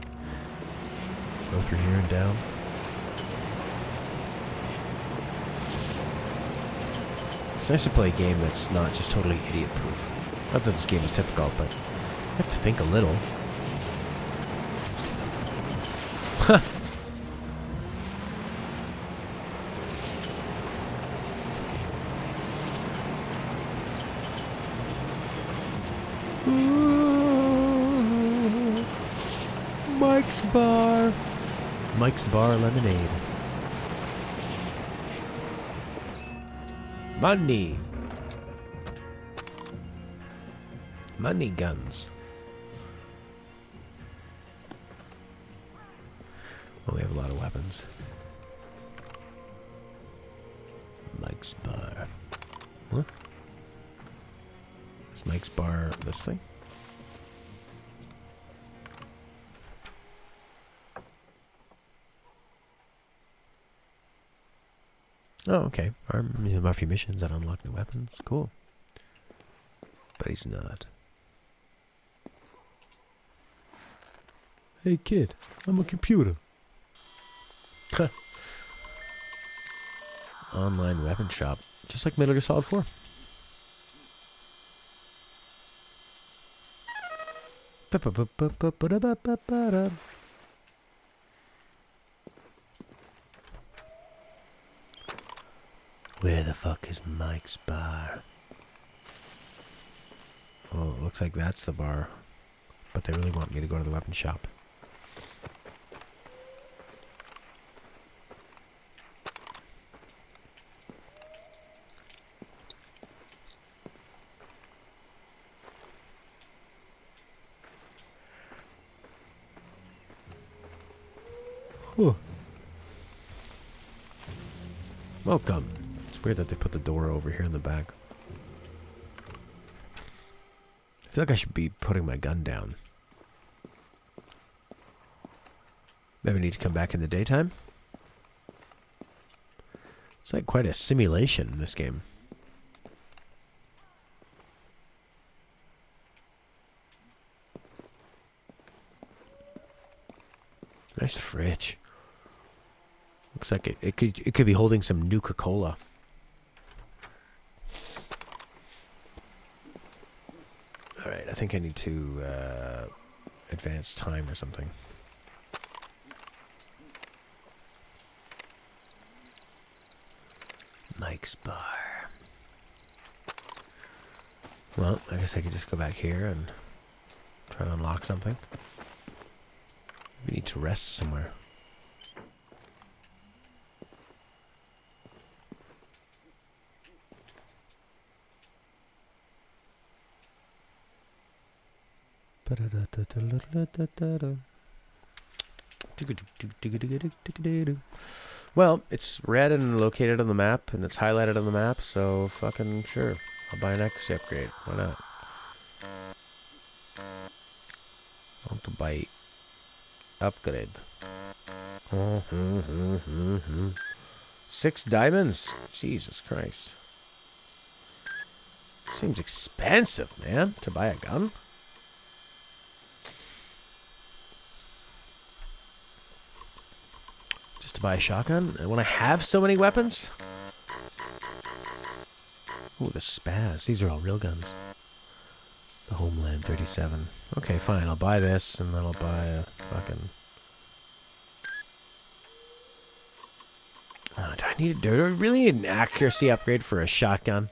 Go through here and down. It's nice to play a game that's not just totally idiot-proof. Not that this game is difficult, but you have to think a little. Mike's Bar. Mike's Bar Lemonade. Money. Money guns. Oh, we have a lot of weapons. Mike's Bar. What? Is Mike's Bar this thing? Oh, okay. You have a few missions that unlock new weapons. Cool. But he's not. Hey, kid. I'm a computer. Huh. Online weapon shop. Just like Metal Gear Solid 4. Where the fuck is Mike's Bar? Oh, it looks like that's the bar. but they really want me to go to the weapon shop. Whew. Welcome. It's weird that they put the door over here in the back. I feel like I should be putting my gun down. Maybe I need to come back in the daytime. It's like quite a simulation in this game. Nice fridge. Looks like it could be holding some Nuka-Cola. Alright, I think I need to advance time or something. Mike's bar. Well, I guess I could just go back here and try to unlock something. We need to rest somewhere. Well, it's red and located on the map, and it's highlighted on the map, so fucking sure. I'll buy an accuracy upgrade. Why not? I want to buy upgrade. 6 diamonds? Jesus Christ. Seems expensive, man, to buy a gun. Just to buy a shotgun? When I have so many weapons? Ooh, the spaz. These are all real guns. The Homeland 37. Okay, fine. I'll buy this, and then I'll buy a fucking... do I really need an accuracy upgrade for a shotgun?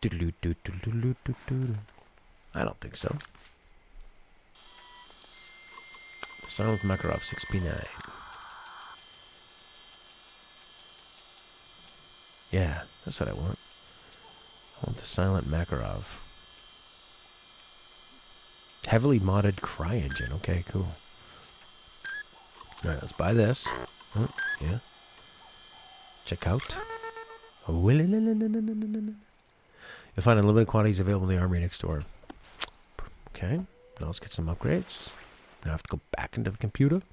I don't think so. Silent Makarov 6P9. Yeah, that's what I want. I want the Silent Makarov. Heavily modded CryEngine. Okay, cool. Alright, let's buy this. Oh, yeah. Check out. You'll find unlimited quantities available in the Armory next door. Okay, now let's get some upgrades. Now I have to go back into the computer.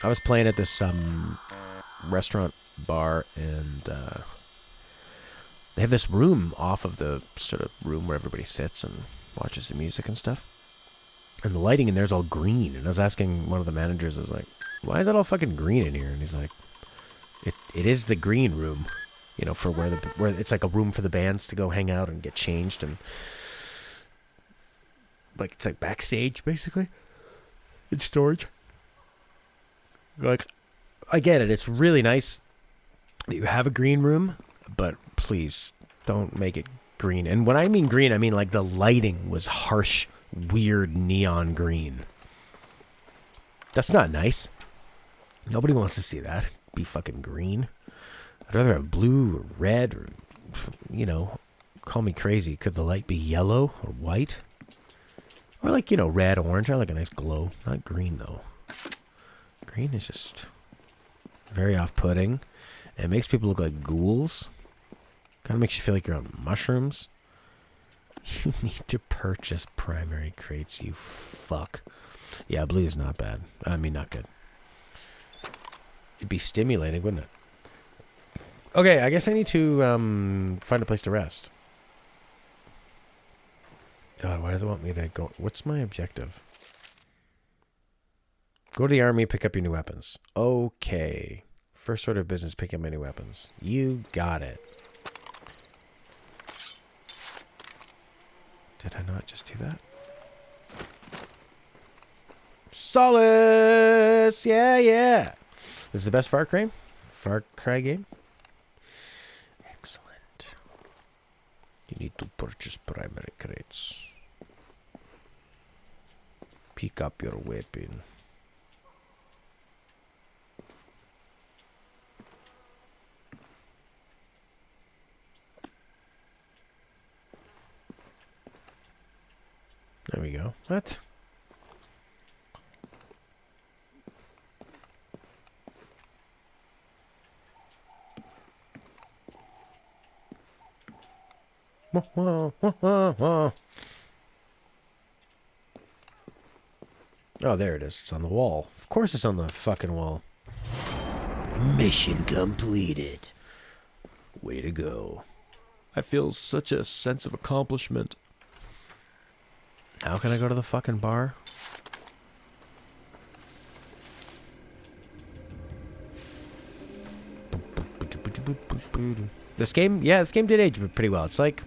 I was playing at this restaurant bar, and they have this room off of the sort of room where everybody sits and watches the music and stuff. And the lighting in there is all green. And I was asking one of the managers, I was like, why is it all fucking green in here? And he's like, it is the green room. You know, for where it's like a room for the bands to go hang out and get changed, and like it's like backstage basically. It's storage. Like, I get it. It's really nice that you have a green room, but please don't make it green. And when I mean green, I mean like the lighting was harsh, weird neon green. That's not nice. Nobody wants to see that. Be fucking green. I'd rather have blue or red or, you know, call me crazy. Could the light be yellow or white? Or like, you know, red, orange. I like a nice glow. Not green, though. Green is just very off-putting. And it makes people look like ghouls. Kind of makes you feel like you're on mushrooms. You need to purchase primary crates, you fuck. Yeah, blue is not bad. I mean, not good. It'd be stimulating, wouldn't it? Okay, I guess I need to find a place to rest. God, why does it want me to go? What's my objective? Go to the army, pick up your new weapons. Okay. First order of business, pick up my new weapons. You got it. Did I not just do that? Solace! Yeah, yeah. This is the best Far Cry game? need to purchase primary crates. Pick up your weapon. There we go. What? Oh, there it is. It's on the wall. Of course it's on the fucking wall. Mission completed. Way to go. I feel such a sense of accomplishment. How can I go to the fucking bar? This game did age pretty well. It's like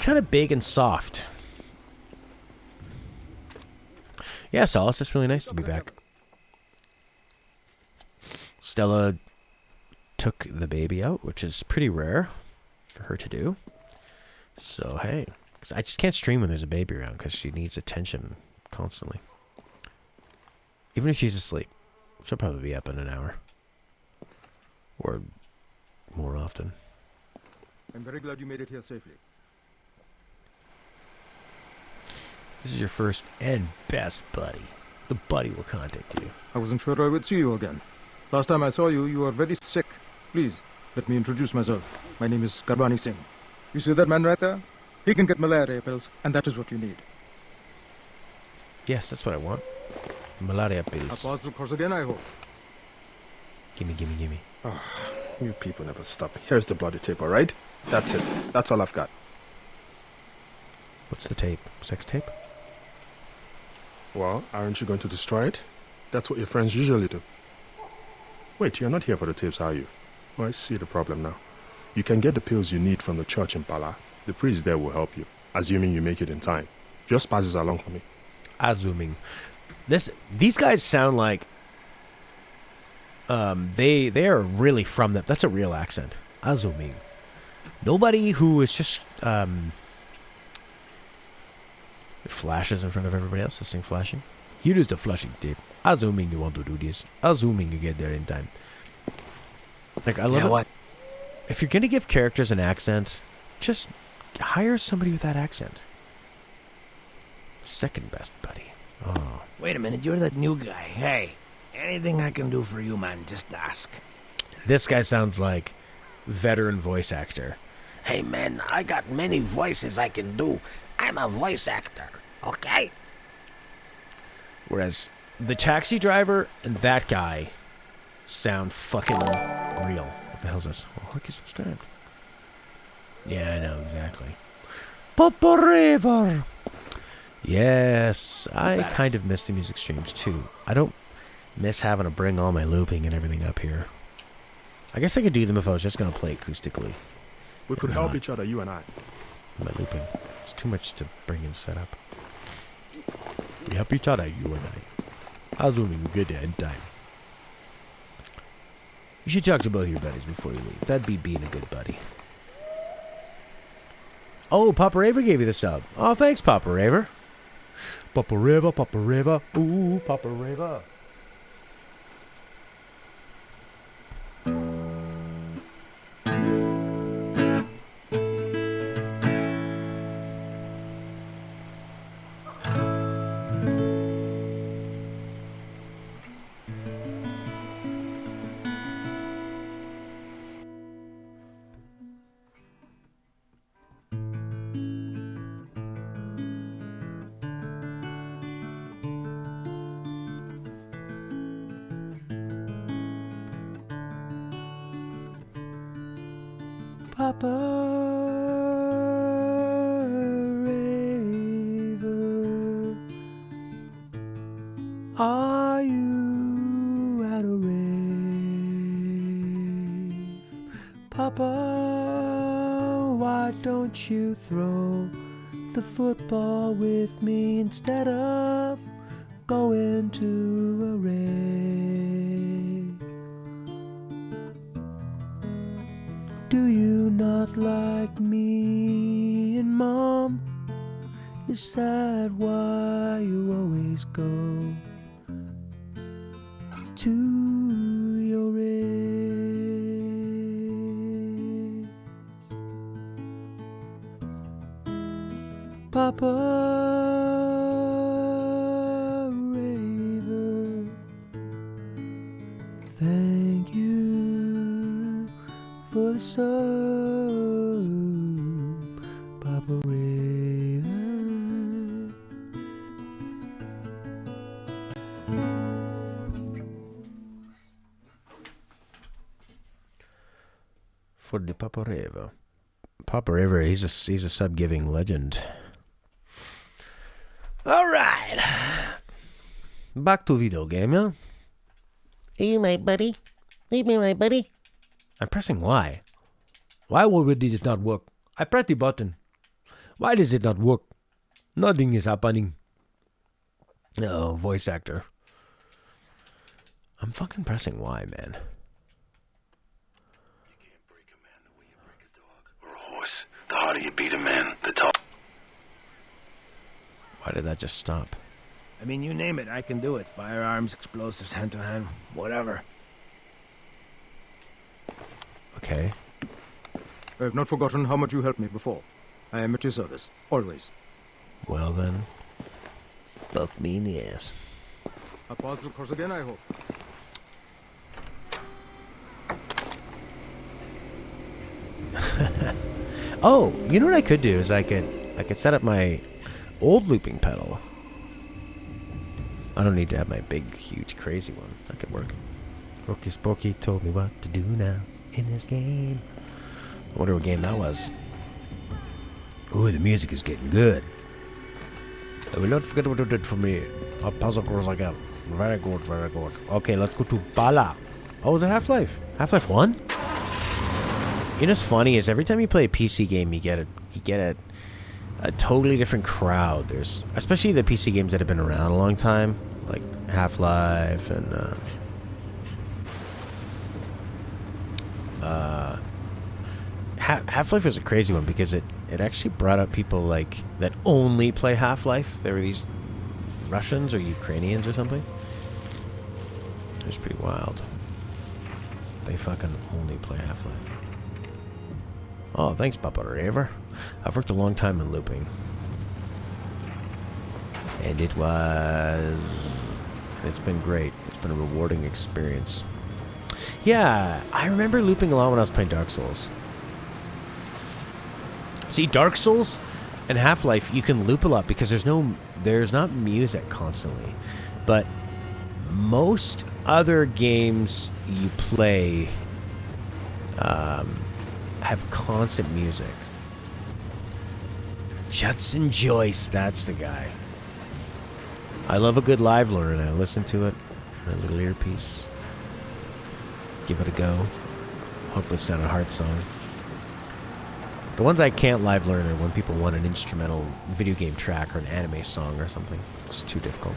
kind of big and soft. Yeah, Solace, it's really nice to be back. Stella took the baby out, which is pretty rare for her to do. So, hey. 'Cause I just can't stream when there's a baby around because she needs attention constantly. Even if she's asleep. She'll probably be up in an hour. Or more often. I'm very glad you made it here safely. This is your first and best buddy. The buddy will contact you. I wasn't sure I would see you again. Last time I saw you, you were very sick. Please, let me introduce myself. My name is Karbani Singh. You see that man right there? He can get malaria pills, and that is what you need. Yes, that's what I want. Malaria I'll pills. pause the course again, I hope. Gimme. You people never stop. Here's the bloody tape, alright? That's it. That's all I've got. What's the tape? Sex tape? Well, aren't you going to destroy it? That's what your friends usually do. Wait, you're not here for the tapes, are you? Oh, I see the problem now. You can get the pills you need from the church in Pala. The priest there will help you, assuming you make it in time. Just pass this along for me. Assuming. These guys sound like they are really from that. That's a real accent. Assuming. Nobody who is just it flashes in front of everybody else. This thing flashing. Here is the flashing tape. Assuming you want to do this. Assuming you get there in time. Like, I love it. What? If you're gonna give characters an accent, just hire somebody with that accent. Second best buddy. Oh. Wait a minute, you're that new guy. Hey, anything I can do for you, man, just ask. This guy sounds like veteran voice actor. Hey, man, I got many voices I can do. I'm a voice actor, okay? Whereas the taxi driver and that guy sound fucking real. What the hell's this? Oh, look, you subscribed. Yeah, I know, exactly. Pâtreron. Yes, I kind of miss the music streams too. I don't miss having to bring all my looping and everything up here. I guess I could do them if I was just going to play acoustically. We could help each other, you and I. My looping. It's too much to bring and set up. We help each other, you and I. Assuming we get there in time. You should talk to both your buddies before you leave. That'd be being a good buddy. Oh, Papa Raver gave you the sub. Oh, thanks, Papa Raver. Papa Raver, ooh, Papa Raver. Papa Raver, are you at a rave? Papa, why don't you throw the football with me instead of going to a rave? Do you not like me decide why you always go to your race. Papa Raver, thank you for the song, Papa Raver. For the Papa Raver. Papa Raver, he's a sub-giving legend. All right, back to video game, yeah? Hey, my buddy. Hey, my buddy. I'm pressing Y. Why would it not work? I press the button. Why does it not work? Nothing is happening. Oh, voice actor. I'm fucking pressing Y, man. You can't break a man the way you break a dog. Or a horse. The harder you beat a man, the tougher. Why did that just stop? I mean, you name it, I can do it. Firearms, explosives, hand-to-hand, whatever. Okay. I have not forgotten how much you helped me before. I am at your service, always. Well then. Fuck me in the ass. Our paths will cross again, I hope. Oh, you know what I could do is I could set up my old looping pedal. I don't need to have my big, huge, crazy one. That could work. Rookie Sporky told me what to do now in this game. I wonder what game that was. Ooh, the music is getting good. I will not forget what you did for me. A puzzle goes like that. Very good, very good. Okay, let's go to Bala. Oh, was it Half-Life? Half-Life 1? You know what's funny is every time you play a PC game, you get a totally different crowd. There's especially the PC games that have been around a long time, like Half-Life and Half-Life was a crazy one because it actually brought up people like that only play Half-Life. There were these Russians or Ukrainians or something. It was pretty wild. They fucking only play Half-Life. Oh, thanks, Papa Raver. I've worked a long time in looping. And it's been great. It's been a rewarding experience. Yeah, I remember looping a lot when I was playing Dark Souls. See, Dark Souls and Half-Life, you can loop a lot because there's not music constantly. But most other games you play have constant music. Judson Joyce, that's the guy. I love a good live learn, and I listen to it in a little earpiece. Give it a go. Hopefully it's not a hard song. The ones I can't live learn are when people want an instrumental video game track or an anime song or something. It's too difficult.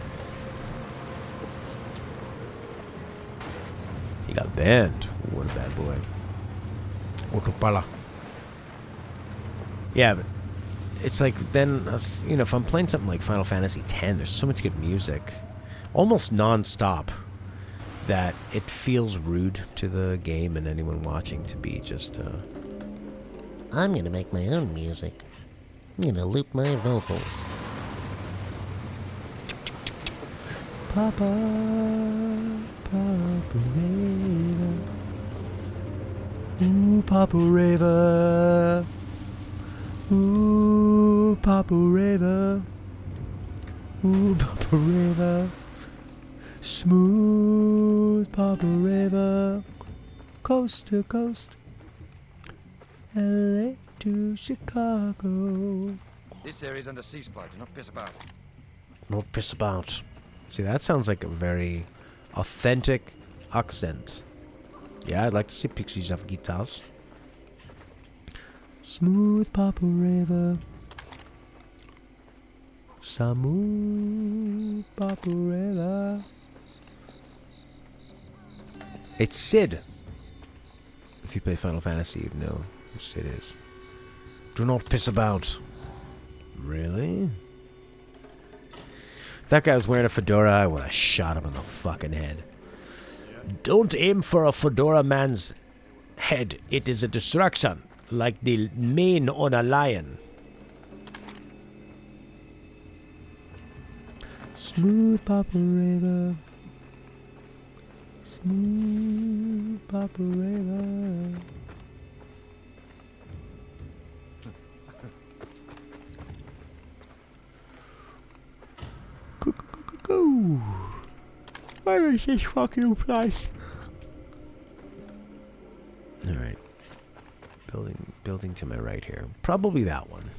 He got banned. What a bad boy. Otopala. Yeah, but it's like then, you know, if I'm playing something like Final Fantasy X, there's so much good music, almost non-stop, that it feels rude to the game and anyone watching to be just, I'm gonna make my own music. I'm gonna loop my vocals. Papa Raver. Ooh, Papa Raver. Ooh, Papa Raver. Ooh, Papa Raver. Smooth Papa Raver. Coast to coast. LA to Chicago. This area's under ceasefire. Do not piss about. Not piss about. See, that sounds like a very authentic accent. Yeah, I'd like to see pictures of guitars. Smooth Papa Raver. Smooth Papa Raver. It's Sid. If you play Final Fantasy, you know who Sid is. Do not piss about. Really? If that guy was wearing a fedora, I would have shot him in the fucking head. Don't aim for a fedora man's head. It is a distraction, like the mane on a lion. Smooth Pâtreron. Smooth Pâtreron. Go. Where is this fucking place? Alright. Building to my right here. Probably that one.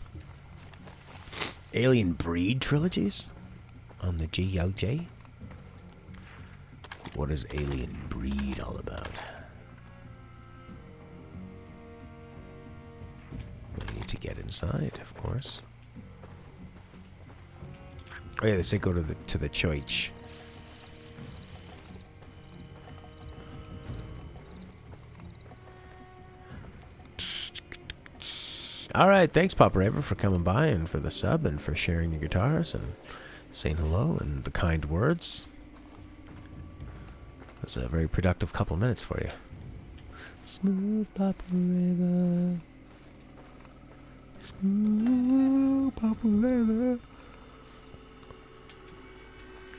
Alien Breed trilogies? On the GOJ? What is Alien Breed all about? We need to get inside, of course. Oh yeah, they say go to the church. All right, thanks, Pâtreron, for coming by and for the sub and for sharing your guitars and saying hello and the kind words. It was a very productive couple minutes for you. Smooth Pâtreron. Smooth Pâtreron.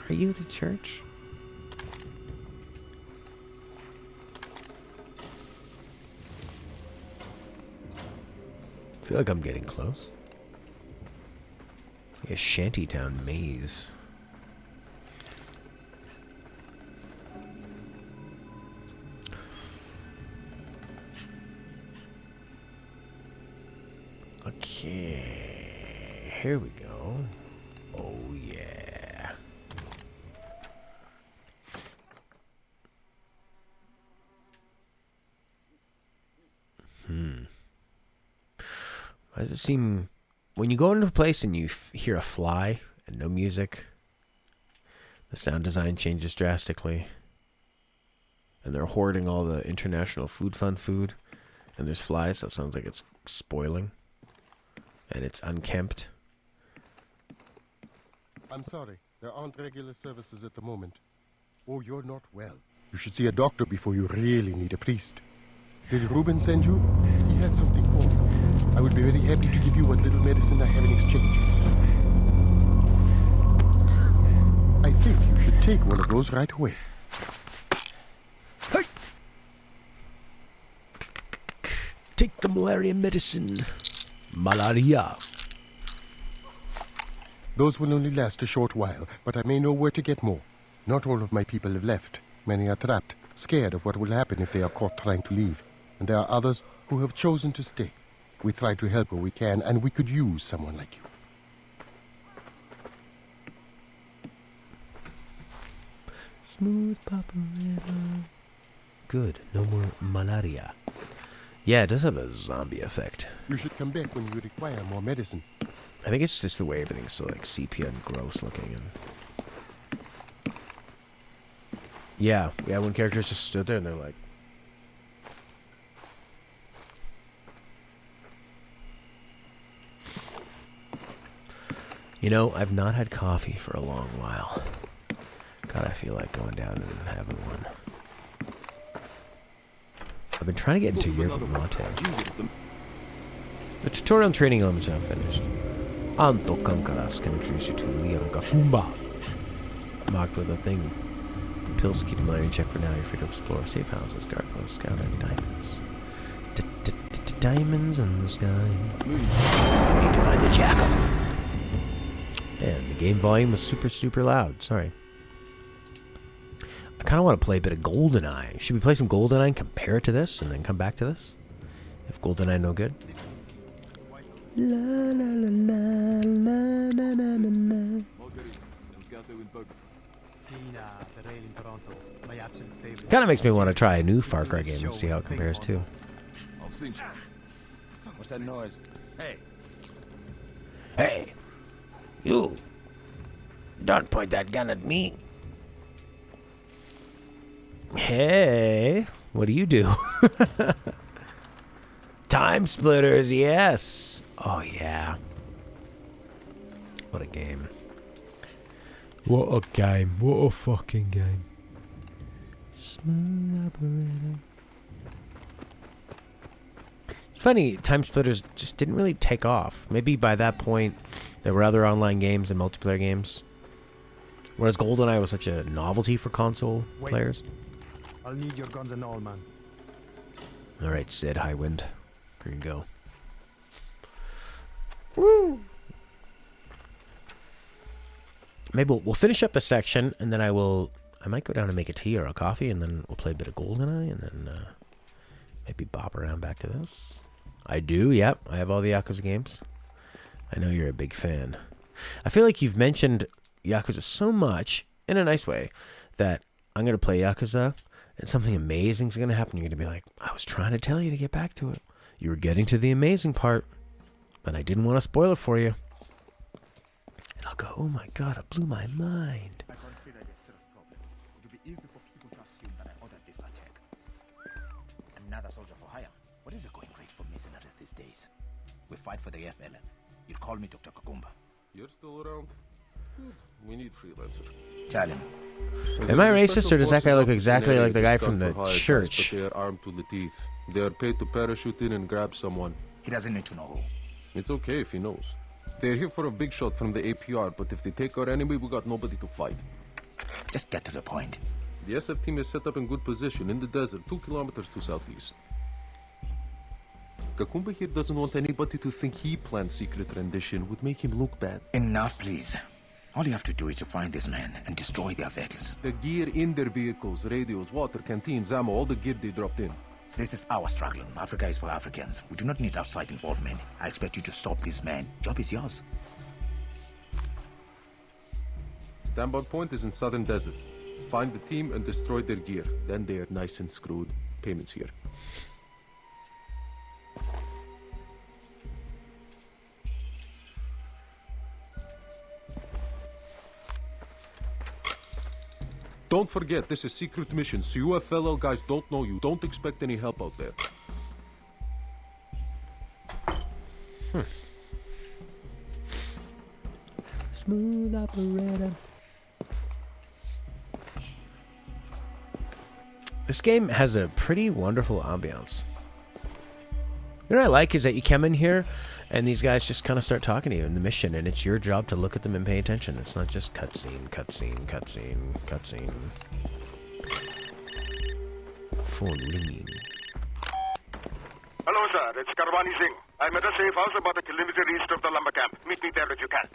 Are you the church? I feel like I'm getting close. It's like a shantytown maze. Okay, here we go. Oh yeah. Why does it seem, when you go into a place and you hear a fly and no music, the sound design changes drastically, and they're hoarding all the International Food Fund food, and there's flies, so it sounds like it's spoiling, and it's unkempt. I'm sorry, there aren't regular services at the moment. Oh, you're not well. You should see a doctor before you really need a priest. Did Ruben send you? He had something for me. I would be very happy to give you what little medicine I have in exchange. I think you should take one of those right away. Hey! Take the malaria medicine. Malaria. Those will only last a short while, but I may know where to get more. Not all of my people have left. Many are trapped, scared of what will happen if they are caught trying to leave. And there are others who have chosen to stay. We try to help where we can, and we could use someone like you. Smooth Pâtreron. Good, no more malaria. Yeah, it does have a zombie effect. You should come back when you require more medicine. I think it's just the way everything's so like sepia and gross looking. And yeah, when characters just stood there and they're like, you know, I've not had coffee for a long while. God, I feel like going down and having one. I've been trying to get into yerba mate. The tutorial and training elements are now finished. Anto Kankaras can introduce you to Leon Gafumba. Marked with a thing. The pills keep them in check for now. You're free to explore safe houses, guard posts, scout and diamonds. Diamonds in the sky. We need to find the jackal. Man, the game volume was super loud. Sorry. I kind of want to play a bit of GoldenEye. Should we play some GoldenEye and compare it to this and then come back to this? If GoldenEye no good? La la la la la la la la. Kind of makes me want to try a new Far Cry game and see how it compares too. What's that noise? Hey. Hey. You. Don't point that gun at me. Hey, what do you do? Time Splitters, yes. Oh, yeah. What a game. What a game. What a fucking game. Smooth operator. It's funny, Time Splitters just didn't really take off. Maybe by that point, there were other online games and multiplayer games. Whereas GoldenEye was such a novelty for console players. I'll need your guns and all, man. Alright, Sid Highwind. Here you go. Woo! Maybe we'll finish up the section, and then I might go down and make a tea or a coffee, and then we'll play a bit of GoldenEye, and then maybe bop around back to this. I do, yep. I have all the Yakuza games. I know you're a big fan. I feel like you've mentioned Yakuza so much, in a nice way, that I'm going to play Yakuza, and something amazing's going to happen. You're going to be like, I was trying to tell you to get back to it. You were getting to the amazing part, but I didn't want to spoil it for you. And I'll go, oh my god, it blew my mind. I consider this serious problem. It would be easy for people to assume that I ordered this attack. Another soldier for hire. What is a going rate for mercenaries these days? We fight for the FLN. You call me Dr. Kakumba. You're still around? We need freelancer. Tell him. Am I racist, or does that guy look exactly like the guy from the church? But they are armed to the teeth. They are paid to parachute in and grab someone. He doesn't need to know who. It's okay if he knows. They're here for a big shot from the APR, but if they take our enemy, we got nobody to fight. Just get to the point. The SF team is set up in good position in the desert, 2 kilometers to southeast. Kakumba here doesn't want anybody to think he planned secret rendition. Would make him look bad. Enough, please. All you have to do is to find this man and destroy their vehicles. The gear in their vehicles, radios, water, canteens, ammo, all the gear they dropped in. This is our struggle. Africa is for Africans. We do not need outside involvement. I expect you to stop this man. Job is yours. Standby point is in southern desert. Find the team and destroy their gear. Then they are nice and screwed. Payments here. Don't forget, this is secret mission, so you FLL guys don't know you. Don't expect any help out there. Smooth operator. This game has a pretty wonderful ambiance. You know what I like is that you come in here and these guys just kind of start talking to you in the mission, and it's your job to look at them and pay attention. It's not just cutscene, cutscene, cutscene, cutscene. Phone ringing. Hello, sir. It's Karwani Singh. I'm at a safe house about a kilometer east of the lumber camp. Meet me there if you can.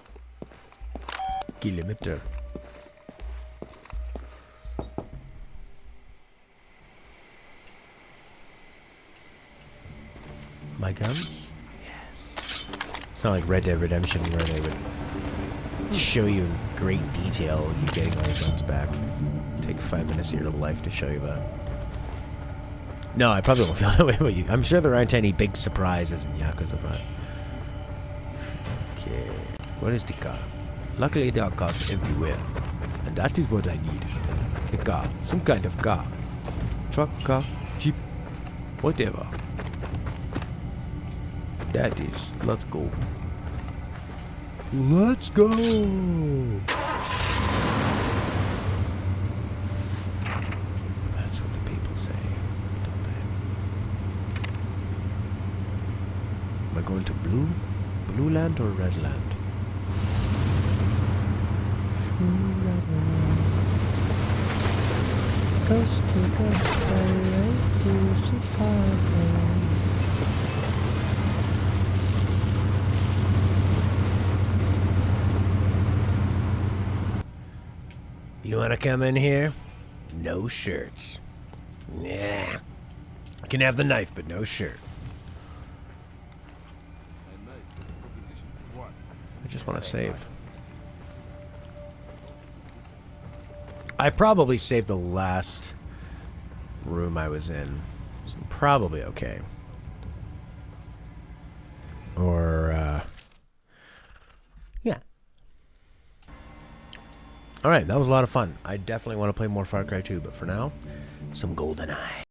Kilometer. My guns? Yes. It's not like Red Dead Redemption where they would show you in great detail you getting all your guns back. Take 5 minutes of your life to show you that. No, I probably won't feel that way about you. I'm sure there aren't any big surprises in Yakuza 5. Okay. What is the car? Luckily there are cars everywhere. And that is what I need. A car. Some kind of car. Truck, car, jeep, whatever. That is. Let's go. Let's go! That's what the people say, don't they? Am I going to blue land or red land? Coast to coast, highway to Chicago. You wanna come in here? No shirts. Yeah. You can have the knife, but no shirt. I just want to save. I probably saved the last room I was in. So I'm probably okay. Or, yeah. Alright, that was a lot of fun. I definitely want to play more Far Cry 2, but for now, some GoldenEye.